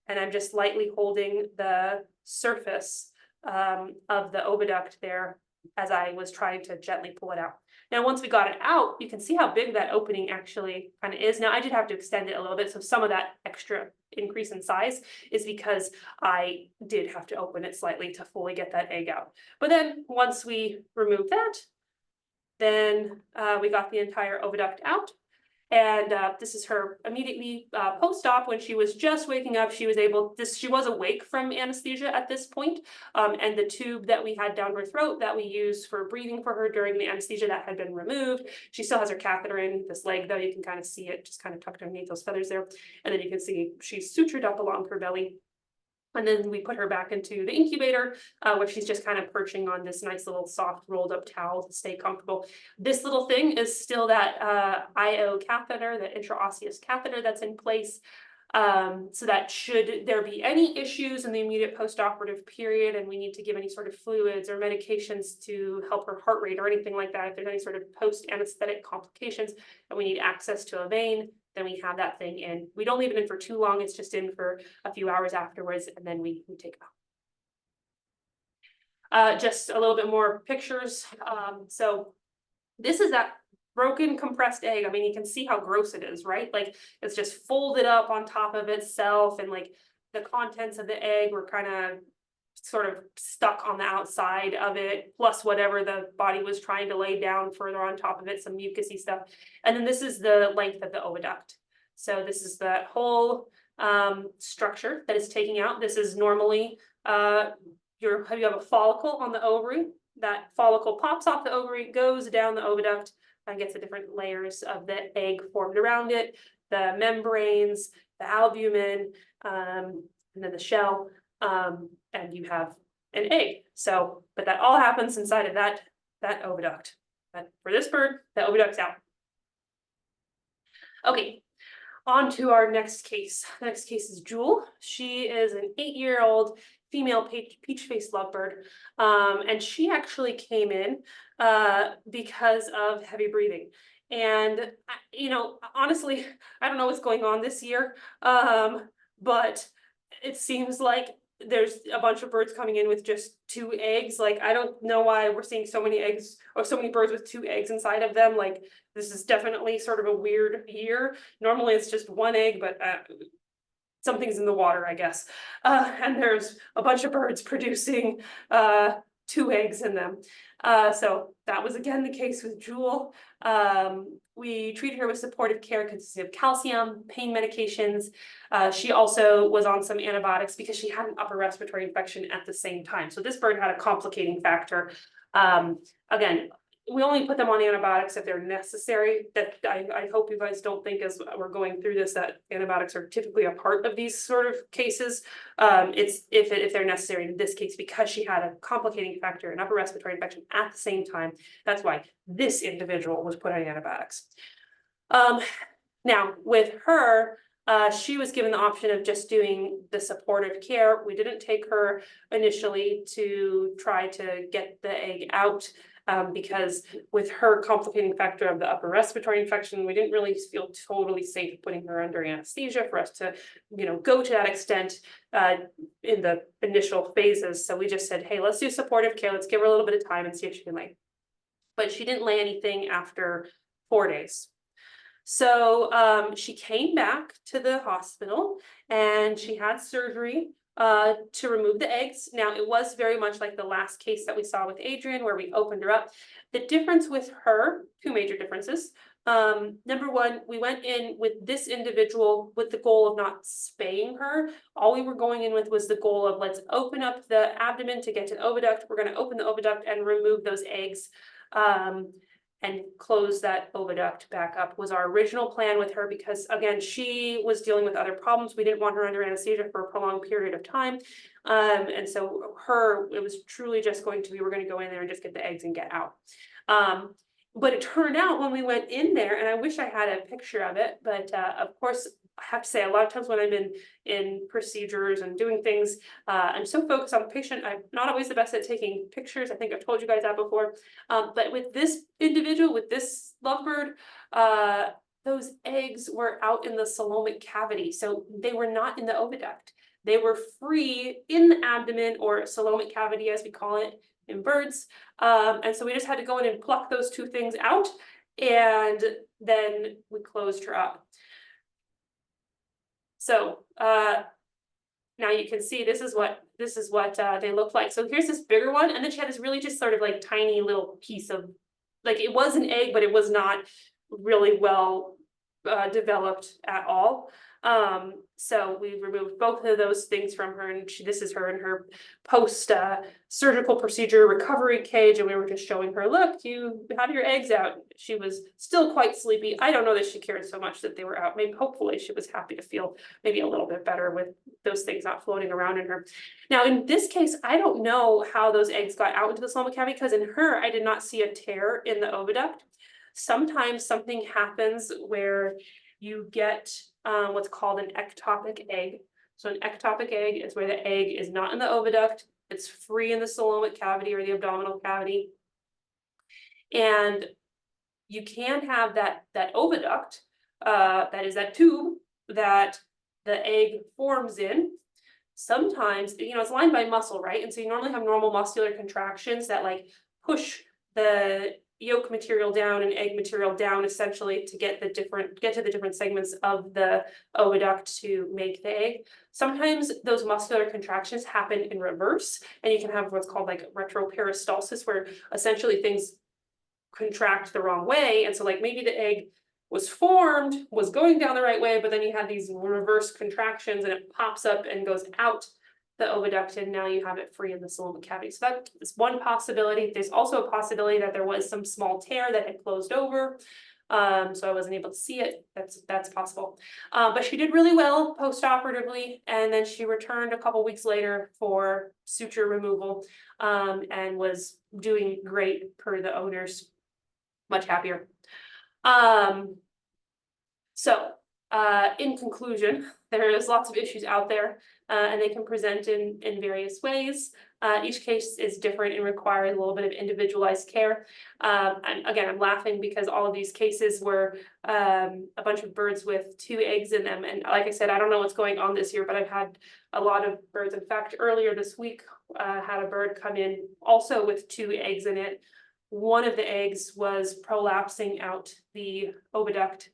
I'm just lightly holding the surface of the oviduct there as I was trying to gently pull it out. Now, once we got it out, you can see how big that opening actually kind of is. Now, I did have to extend it a little bit. So some of that extra increase in size is because I did have to open it slightly to fully get that egg out. But then once we removed that, then we got the entire oviduct out. And this is her immediately post-op when she was just waking up. She was awake from anesthesia at this point. And the tube that we had down her throat that we used for breathing for her during the anesthesia, that had been removed. She still has her catheter in this leg though. You can kind of see it just kind of tucked underneath those feathers there. And then you can see she's sutured up along her belly. And then we put her back into the incubator where she's just kind of perching on this nice little soft rolled up towel to stay comfortable. This little thing is still that IO catheter, the intraosseous catheter that's in place. So that should there be any issues in the immediate post-operative period and we need to give any sort of fluids or medications to help her heart rate or anything like that, if there's any sort of post-anesthetic complications and we need access to a vein, then we have that thing in. We don't leave it in for too long. It's just in for a few hours afterwards, and then we take it out. just a little bit more pictures. So this is that broken compressed egg. I mean, you can see how gross it is, right? Like it's just folded up on top of itself, and like the contents of the egg were kind of sort of stuck on the outside of it, plus whatever the body was trying to lay down further on top of it, some mucusy stuff. And then this is the length of the oviduct. So this is the whole structure that is taking out. This is normally you have a follicle on the ovary. That follicle pops off the ovary, goes down the oviduct, and gets the different layers of the egg formed around it, the membranes, the albumin, and then the shell, and you have an egg. So, but that all happens inside of that oviduct. But for this bird, the oviduct's out. Okay, on to our next case. The next case is Jewel. She is an 8-year-old female peach-faced lovebird, and she actually came in because of heavy breathing. And you know, honestly, I don't know what's going on this year, but it seems like there's a bunch of birds coming in with just 2 eggs. Like, I don't know why we're seeing so many eggs or so many birds with 2 eggs inside of them. Like, this is definitely sort of a weird year. Normally it's just 1 egg, but something's in the water, I guess. And there's a bunch of birds producing 2 eggs in them. So that was again the case with Jewel. We treated her with supportive care consisting of calcium, pain medications. She also was on some antibiotics because she had an upper respiratory infection at the same time. So this bird had a complicating factor. Again, we only put them on antibiotics if they're necessary. That I hope you guys don't think as we're going through this that antibiotics are typically a part of these sort of cases. It's if they're necessary in this case, because she had a complicating factor, an upper respiratory infection at the same time. That's why this individual was put on antibiotics. Now with her, she was given the option of just doing the supportive care. We didn't take her initially to try to get the egg out. Because with her complicating factor of the upper respiratory infection, we didn't really feel totally safe putting her under anesthesia for us to, you know, go to that extent in the initial phases. So we just said, hey, let's do supportive care. Let's give her a little bit of time and see if she can lay. But she didn't lay anything after 4 days. So she came back to the hospital and she had surgery to remove the eggs. Now, it was very much like the last case that we saw with Adrian, where we opened her up. The difference with her, 2 major differences. Number one, we went in with this individual with the goal of not spaying her. All we were going in with was the goal of, let's open up the abdomen to get to the oviduct. We're going to open the oviduct and remove those eggs. And close that oviduct back up was our original plan with her, because again, she was dealing with other problems. We didn't want her under anesthesia for a prolonged period of time. And so it was truly just going to be, we're going to go in there and just get the eggs and get out. But it turned out when we went in there, and I wish I had a picture of it, but of course, I have to say, a lot of times when I'm in procedures and doing things, I'm so focused on the patient, I'm not always the best at taking pictures. I think I've told you guys that before. But with this individual, with this lovebird, those eggs were out in the coelomic cavity. So they were not in the oviduct. They were free in the abdomen, or coelomic cavity as we call it in birds. And so we just had to go in and pluck those 2 things out, and then we closed her up. So now you can see this is what they look like. So here's this bigger one, and then she had this really just sort of like tiny little piece of, like, it was an egg, but it was not really well developed at all. So we removed both of those things from her, and this is her in her post surgical procedure recovery cage, and we were just showing her, look, you have your eggs out. She was still quite sleepy. I don't know that she cared so much that they were out. Maybe hopefully she was happy to feel maybe a little bit better with those things not floating around in her. Now in this case, I don't know how those eggs got out into the coelomic cavity, because in her I did not see a tear in the oviduct. Sometimes something happens where you get what's called an ectopic egg. So an ectopic egg is where the egg is not in the oviduct, it's free in the coelomic cavity or the abdominal cavity. And you can have that oviduct, that is that tube that the egg forms in, sometimes, it's lined by muscle, right? And so you normally have normal muscular contractions that like push the yolk material down and egg material down essentially to get to the different segments of the oviduct to make the egg. Sometimes those muscular contractions happen in reverse, and you can have what's called like retroperistalsis, where essentially things contract the wrong way. And so like maybe the egg was formed, was going down the right way, but then you had these reverse contractions and it pops up and goes out the oviduct, and now you have it free in the coelom cavity. So that is one possibility. There's also a possibility that there was some small tear that had closed over. So I wasn't able to see it. That's possible. But she did really well post-operatively, and then she returned a couple weeks later for suture removal, and was doing great per the owners. Much happier. In conclusion, there is lots of issues out there, and they can present in various ways. Each case is different and requires a little bit of individualized care. And again, I'm laughing because all of these cases were a bunch of birds with 2 eggs in them. And like I said, I don't know what's going on this year, but I've had a lot of birds. In fact, earlier this week, had a bird come in also with 2 eggs in it. One of the eggs was prolapsing out the oviduct,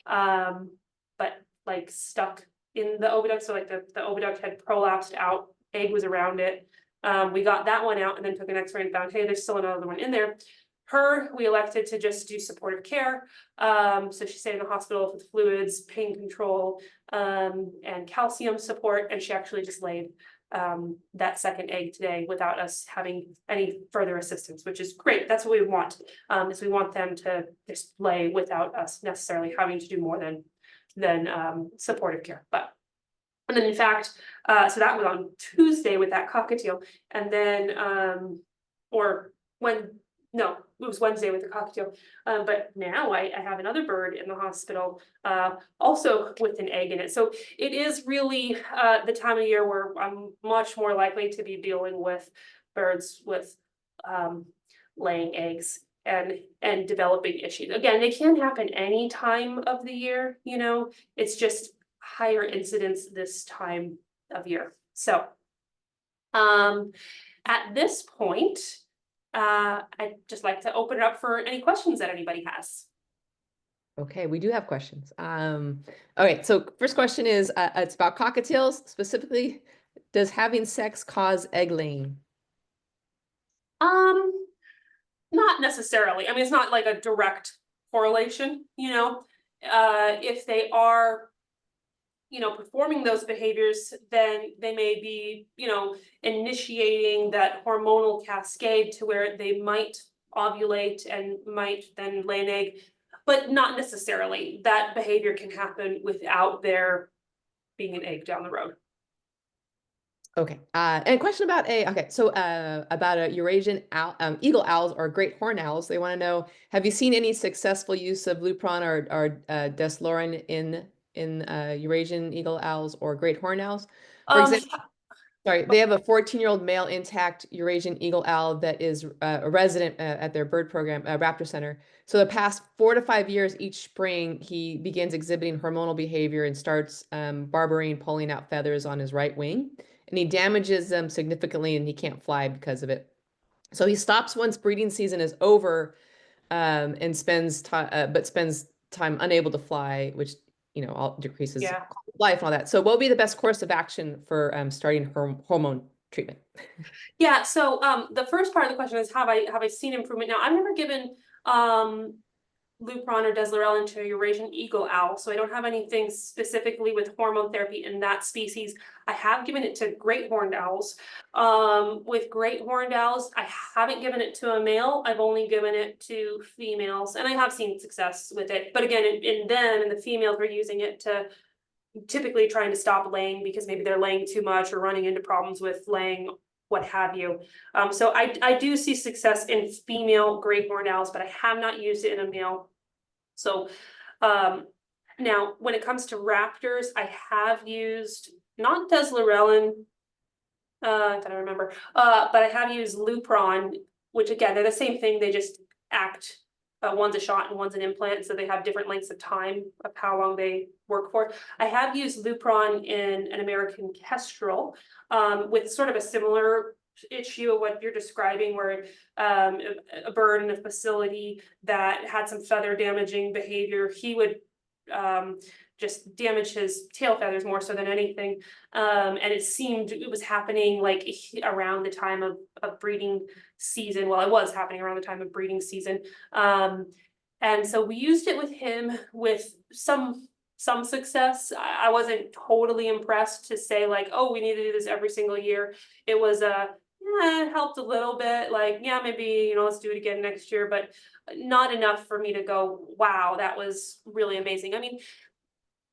but like stuck in the oviduct. So like the oviduct had prolapsed out, egg was around it. We got that one out and then took an x-ray and found, hey, there's still another one in there. We elected to just do supportive care. So she stayed in the hospital with fluids, pain control, and calcium support. And she actually just laid that second egg today without us having any further assistance, which is great. That's what we want, is we want them to just lay without us necessarily having to do more than supportive care. And then in fact, so that was on Tuesday with that cockatiel, and then it was Wednesday with the cockatiel. But now I have another bird in the hospital, also with an egg in it. So it is really the time of year where I'm much more likely to be dealing with birds with laying eggs and developing issues. Again, they can happen any time of the year, it's just higher incidence this time of year. So at this point, I'd just like to open it up for any questions that anybody has. Okay, we do have questions. All right, so first question is, it's about cockatiels. Specifically, does having sex cause egg laying? Not necessarily. I mean, it's not like a direct correlation, if they are performing those behaviors, then they may be, initiating that hormonal cascade to where they might ovulate and might then lay an egg, but not necessarily. That behavior can happen without there being an egg down the road. Okay, and a question about about a Eurasian eagle owls or great horned owls. They want to know, have you seen any successful use of Lupron or Deslorin in Eurasian eagle owls or great horned owls? For example, they have a 14-year-old male intact Eurasian eagle owl that is a resident at their bird program, Raptor Center. So the past 4 to 5 years, each spring, he begins exhibiting hormonal behavior and starts barbering, pulling out feathers on his right wing. And he damages them significantly and he can't fly because of it. So he stops once breeding season is over, and spends time unable to fly, which all decreases life and all that. So what would be the best course of action for starting hormone treatment? Yeah, so the first part of the question is, have I seen improvement? Now, I've never given Lupron or Deslorelin to a Eurasian eagle owl, so I don't have anything specifically with hormone therapy in that species. I have given it to great horned owls. With great horned owls, I haven't given it to a male. I've only given it to females, and I have seen success with it. But again, in the females were using it to typically trying to stop laying because maybe they're laying too much or running into problems with laying, what have you. So I do see success in female great horned owls, but I have not used it in a male. So now when it comes to raptors, I have used not Deslorelin, that I remember, but I have used Lupron, which again, they're the same thing. They just act One's a shot and one's an implant, so they have different lengths of time of how long they work for. I have used Lupron in an American Kestrel with sort of a similar issue of what you're describing, where a bird in a facility that had some feather damaging behavior, he would just damage his tail feathers more so than anything. And it seemed it was happening like around the time of breeding season. Well, it was happening around the time of breeding season. And so we used it with him with some success. I wasn't totally impressed to say like, oh, we need to do this every single year. It was yeah, it helped a little bit, like, yeah, maybe, you know, let's do it again next year, but not enough for me to go, wow, that was really amazing. I mean,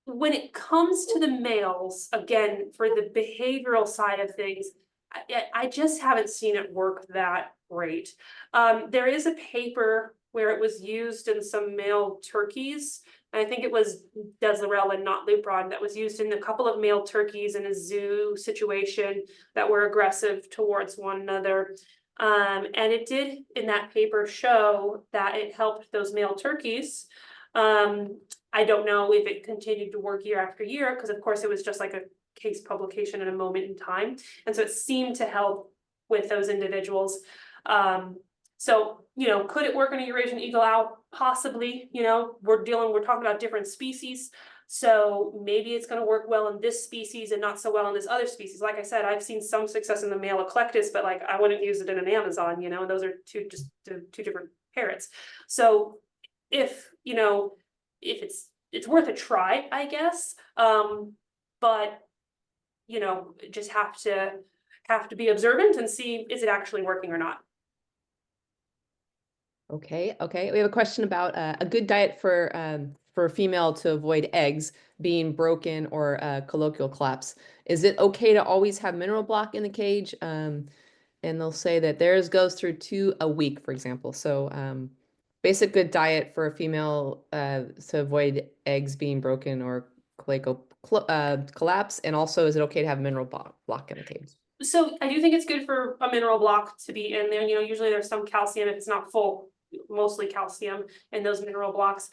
when it comes to the males, again, for the behavioral side of things, I just haven't seen it work that great. There is a paper where it was used in some male turkeys. And I think it was Deslorel and not Lupron that was used in a couple of male turkeys in a zoo situation that were aggressive towards one another. And it did in that paper show that it helped those male turkeys. I don't know if it continued to work year after year, because of course it was just like a case publication at a moment in time. And so it seemed to help with those individuals. So, you know, could it work on a Eurasian eagle owl? Possibly. You know, we're talking about different species. So maybe it's going to work well in this species and not so well in this other species. Like I said, I've seen some success in the male eclectus, but like I wouldn't use it in an Amazon, you know, and those are two different parrots. So if, you know, if it's worth a try, I guess. But you know, just have to be observant and see, is it actually working or not? Okay, okay. We have a question about a good diet for a female to avoid eggs being broken or colloquial collapse. Is it okay to always have mineral block in the cage? And they'll say that theirs goes through 2 a week, for example. So basic good diet for a female to avoid eggs being broken or collapse. And also, is it okay to have mineral block in the cage? So I do think it's good for a mineral block to be in there. You know, usually there's some calcium if it's not full, mostly calcium in those mineral blocks.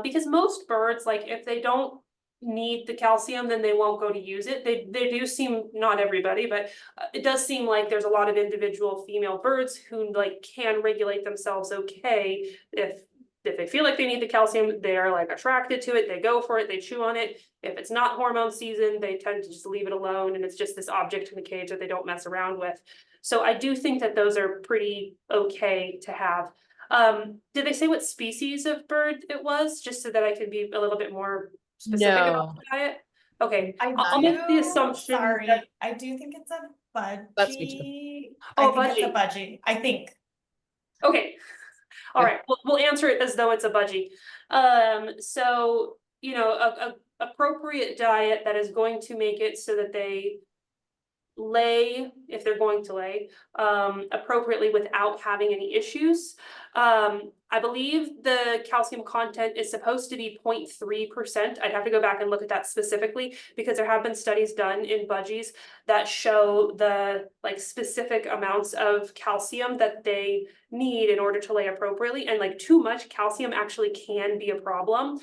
Because most birds, like if they don't need the calcium, then they won't go to use it. They do seem, not everybody, but it does seem like there's a lot of individual female birds who like can regulate themselves okay if they feel like they need the calcium, they're like attracted to it, they go for it, they chew on it. If it's not hormone season, they tend to just leave it alone and it's just this object in the cage that they don't mess around with. So I do think that those are pretty okay to have. Did they say what species of bird it was, just so that I can be a little bit more specific about the diet? Okay, I'll make the assumption. Sorry, that... I do think it's a budgie. That's me too. Oh, I think it's a budgie. I think. Okay. All right, we'll answer it as though it's a budgie. So, you know, a appropriate diet that is going to make it so that they lay, if they're going to lay, appropriately without having any issues. I believe the calcium content is supposed to be 0.3%. I'd have to go back and look at that specifically because there have been studies done in budgies that show the like specific amounts of calcium that they need in order to lay appropriately. And like too much calcium actually can be a problem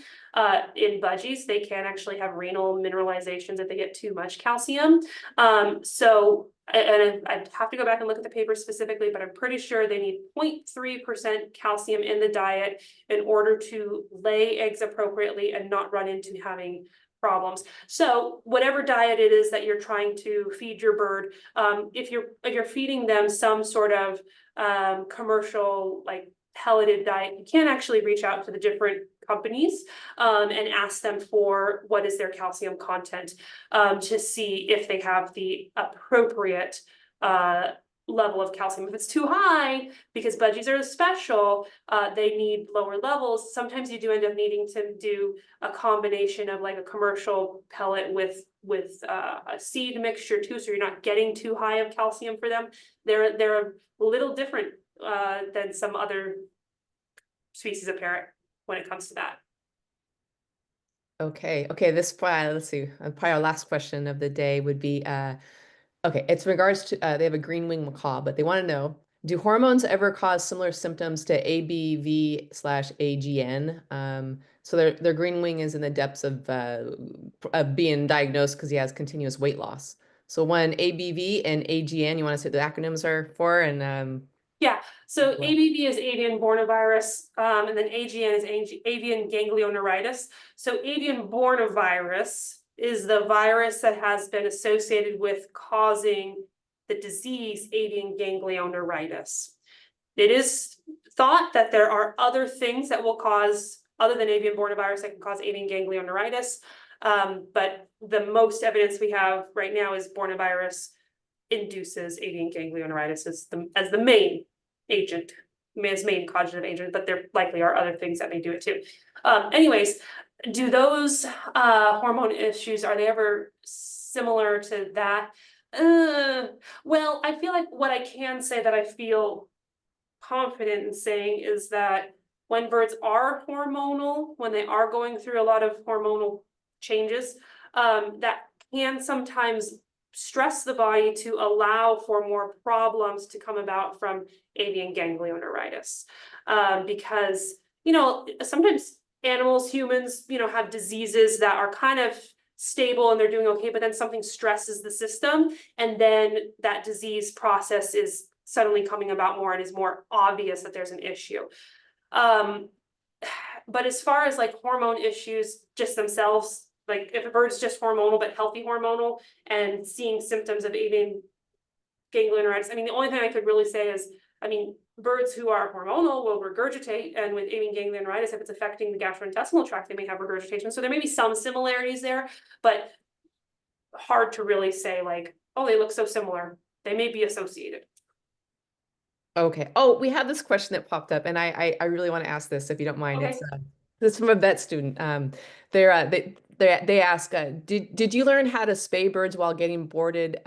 in budgies. They can actually have renal mineralizations if they get too much calcium. So I'd have to go back and look at the paper specifically, but I'm pretty sure they need 0.3% calcium in the diet in order to lay eggs appropriately and not run into having problems. So whatever diet it is that you're trying to feed your bird, if you're feeding them some sort of commercial like pelleted diet, you can actually reach out to the different companies and ask them for what is their calcium content to see if they have the appropriate level of calcium. If it's too high, because budgies are special, they need lower levels. Sometimes you do end up needing to do a combination of like a commercial pellet with a seed mixture too, so you're not getting too high of calcium for them. They're a little different than some other species of parrot when it comes to that. Okay, this let's see, probably our last question of the day would be okay, it's in regards to they have a green wing macaw, but they want to know Do hormones ever cause similar symptoms to ABV/AGN? So their green wing is in the depths of being diagnosed because he has continuous weight loss. So when ABV and AGN, you want to say the acronyms are for, and Yeah, so well, ABV is avian bornovirus, and then AGN is avian ganglioneuritis. So avian bornovirus is the virus that has been associated with causing the disease avian ganglioneuritis. It is thought that there are other things that will cause, other than avian bornovirus, that can cause avian ganglioneuritis. But the most evidence we have right now is bornovirus induces avian ganglioneuritis as the main agent, as main causative agent, but there likely are other things that may do it too. Anyways, do those hormone issues, are they ever similar to that? Well, I feel like what I can say that I feel confident in saying is that when birds are hormonal, when they are going through a lot of hormonal changes, that can sometimes stress the body to allow for more problems to come about from avian ganglioneuritis. Because, you know, sometimes animals, humans, you know, have diseases that are kind of stable and they're doing okay, but then something stresses the system, and then that disease process is suddenly coming about more and is more obvious that there's an issue. But as far as like hormone issues just themselves, like if a bird's just hormonal but healthy hormonal and seeing symptoms of avian ganglioneuritis, I mean, the only thing I could really say is, I mean, birds who are hormonal will regurgitate, and with avian ganglioneuritis, if it's affecting the gastrointestinal tract, they may have regurgitation. So there may be some similarities there, but hard to really say like, oh, they look so similar. They may be associated. okay. Oh, we have this question that popped up, and I really want to ask this if you don't mind. Okay. This is from a vet student. They ask, did you learn how to spay birds while getting boarded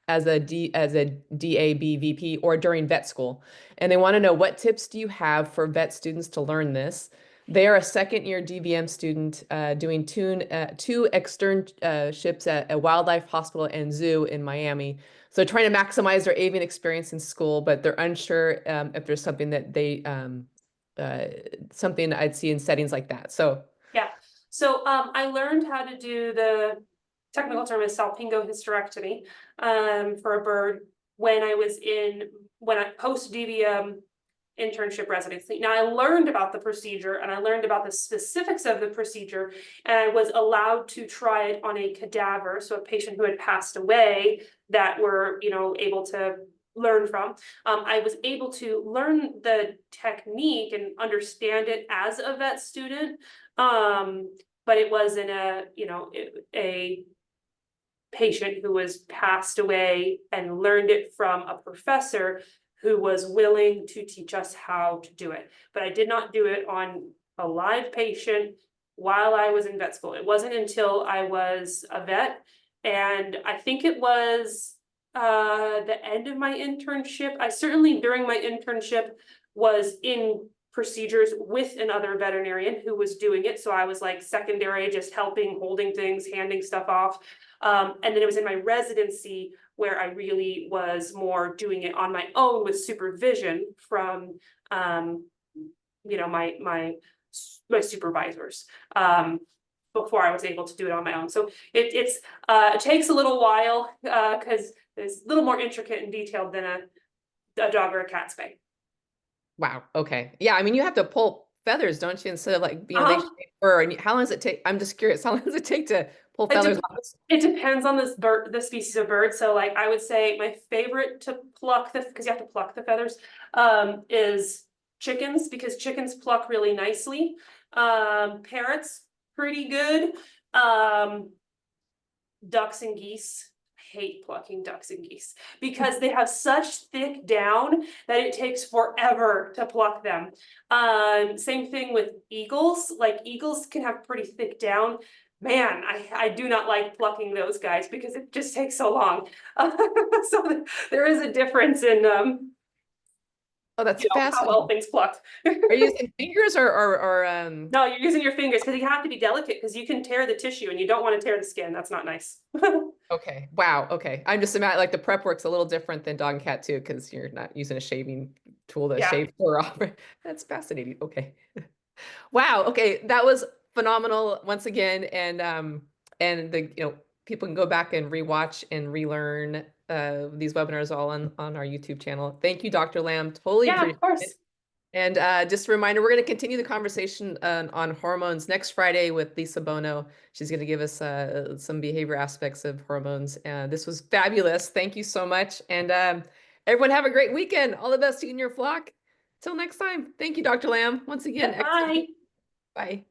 as a DABVP or during vet school? And they want to know, what tips do you have for vet students to learn this? They are a second-year DVM student doing two externships at a wildlife hospital and zoo in Miami. So trying to maximize their avian experience in school, but they're unsure if there's something that something I'd see in settings like that. So yeah, so I learned how to do, the technical term is salpingo hysterectomy for a bird when I post DVM internship residency. Now I learned about the procedure and I learned about the specifics of the procedure, and I was allowed to try it on a cadaver, so a patient who had passed away that were, you know, able to learn from. I was able to learn the technique and understand it as a vet student, but it was in a patient who was passed away, and learned it from a professor who was willing to teach us how to do it. But I did not do it on a live patient while I was in vet school. It wasn't until I was a vet, and I think it was the end of my internship. I certainly during my internship was in procedures with another veterinarian who was doing it. So I was like secondary, just helping, holding things, handing stuff off. And then it was in my residency where I really was more doing it on my own with supervision from, you know, my supervisors, before I was able to do it on my own. So it takes a little while because it's a little more intricate and detailed than a dog or a cat spay. wow. Okay. Yeah. I mean, you have to pull feathers, don't you? Instead of like, you know, they shave fur. And how long does it take? I'm just curious. How long does it take to pull feathers off? It depends on the species of bird. So like I would say my favorite to pluck because you have to pluck the feathers, is chickens, because chickens pluck really nicely. Parrots, pretty good. Ducks and geese. Hate plucking ducks and geese because they have such thick down that it takes forever to pluck them. Same thing with eagles. Like eagles can have pretty thick down. Man, I do not like plucking those guys because it just takes so long. So there is a difference in Oh, that's how well fascinating. things plucked. Are you using fingers or No, you're using your fingers because you have to be delicate because you can tear the tissue and you don't want to tear the skin. That's not nice. Okay. Wow. Okay. I'm just imagining like the prep work's a little different than dog and cat too, because you're not using a shaving tool to Yeah. shave fur off. That's fascinating. Okay. Wow. Okay. That was phenomenal once again. And the, people can go back and rewatch and relearn these webinars all on our YouTube channel. Thank you, Dr. Lamb. Totally Yeah, of appreciate course. it. And just a reminder, we're going to continue the conversation on hormones next Friday with Lisa Bono. She's going to give us some behavior aspects of hormones. This was fabulous. Thank you so much. And everyone have a great weekend. All the best to you and your flock. Till next time. Thank you, Dr. Lamb. Once again, Yeah, bye. excellent. Bye.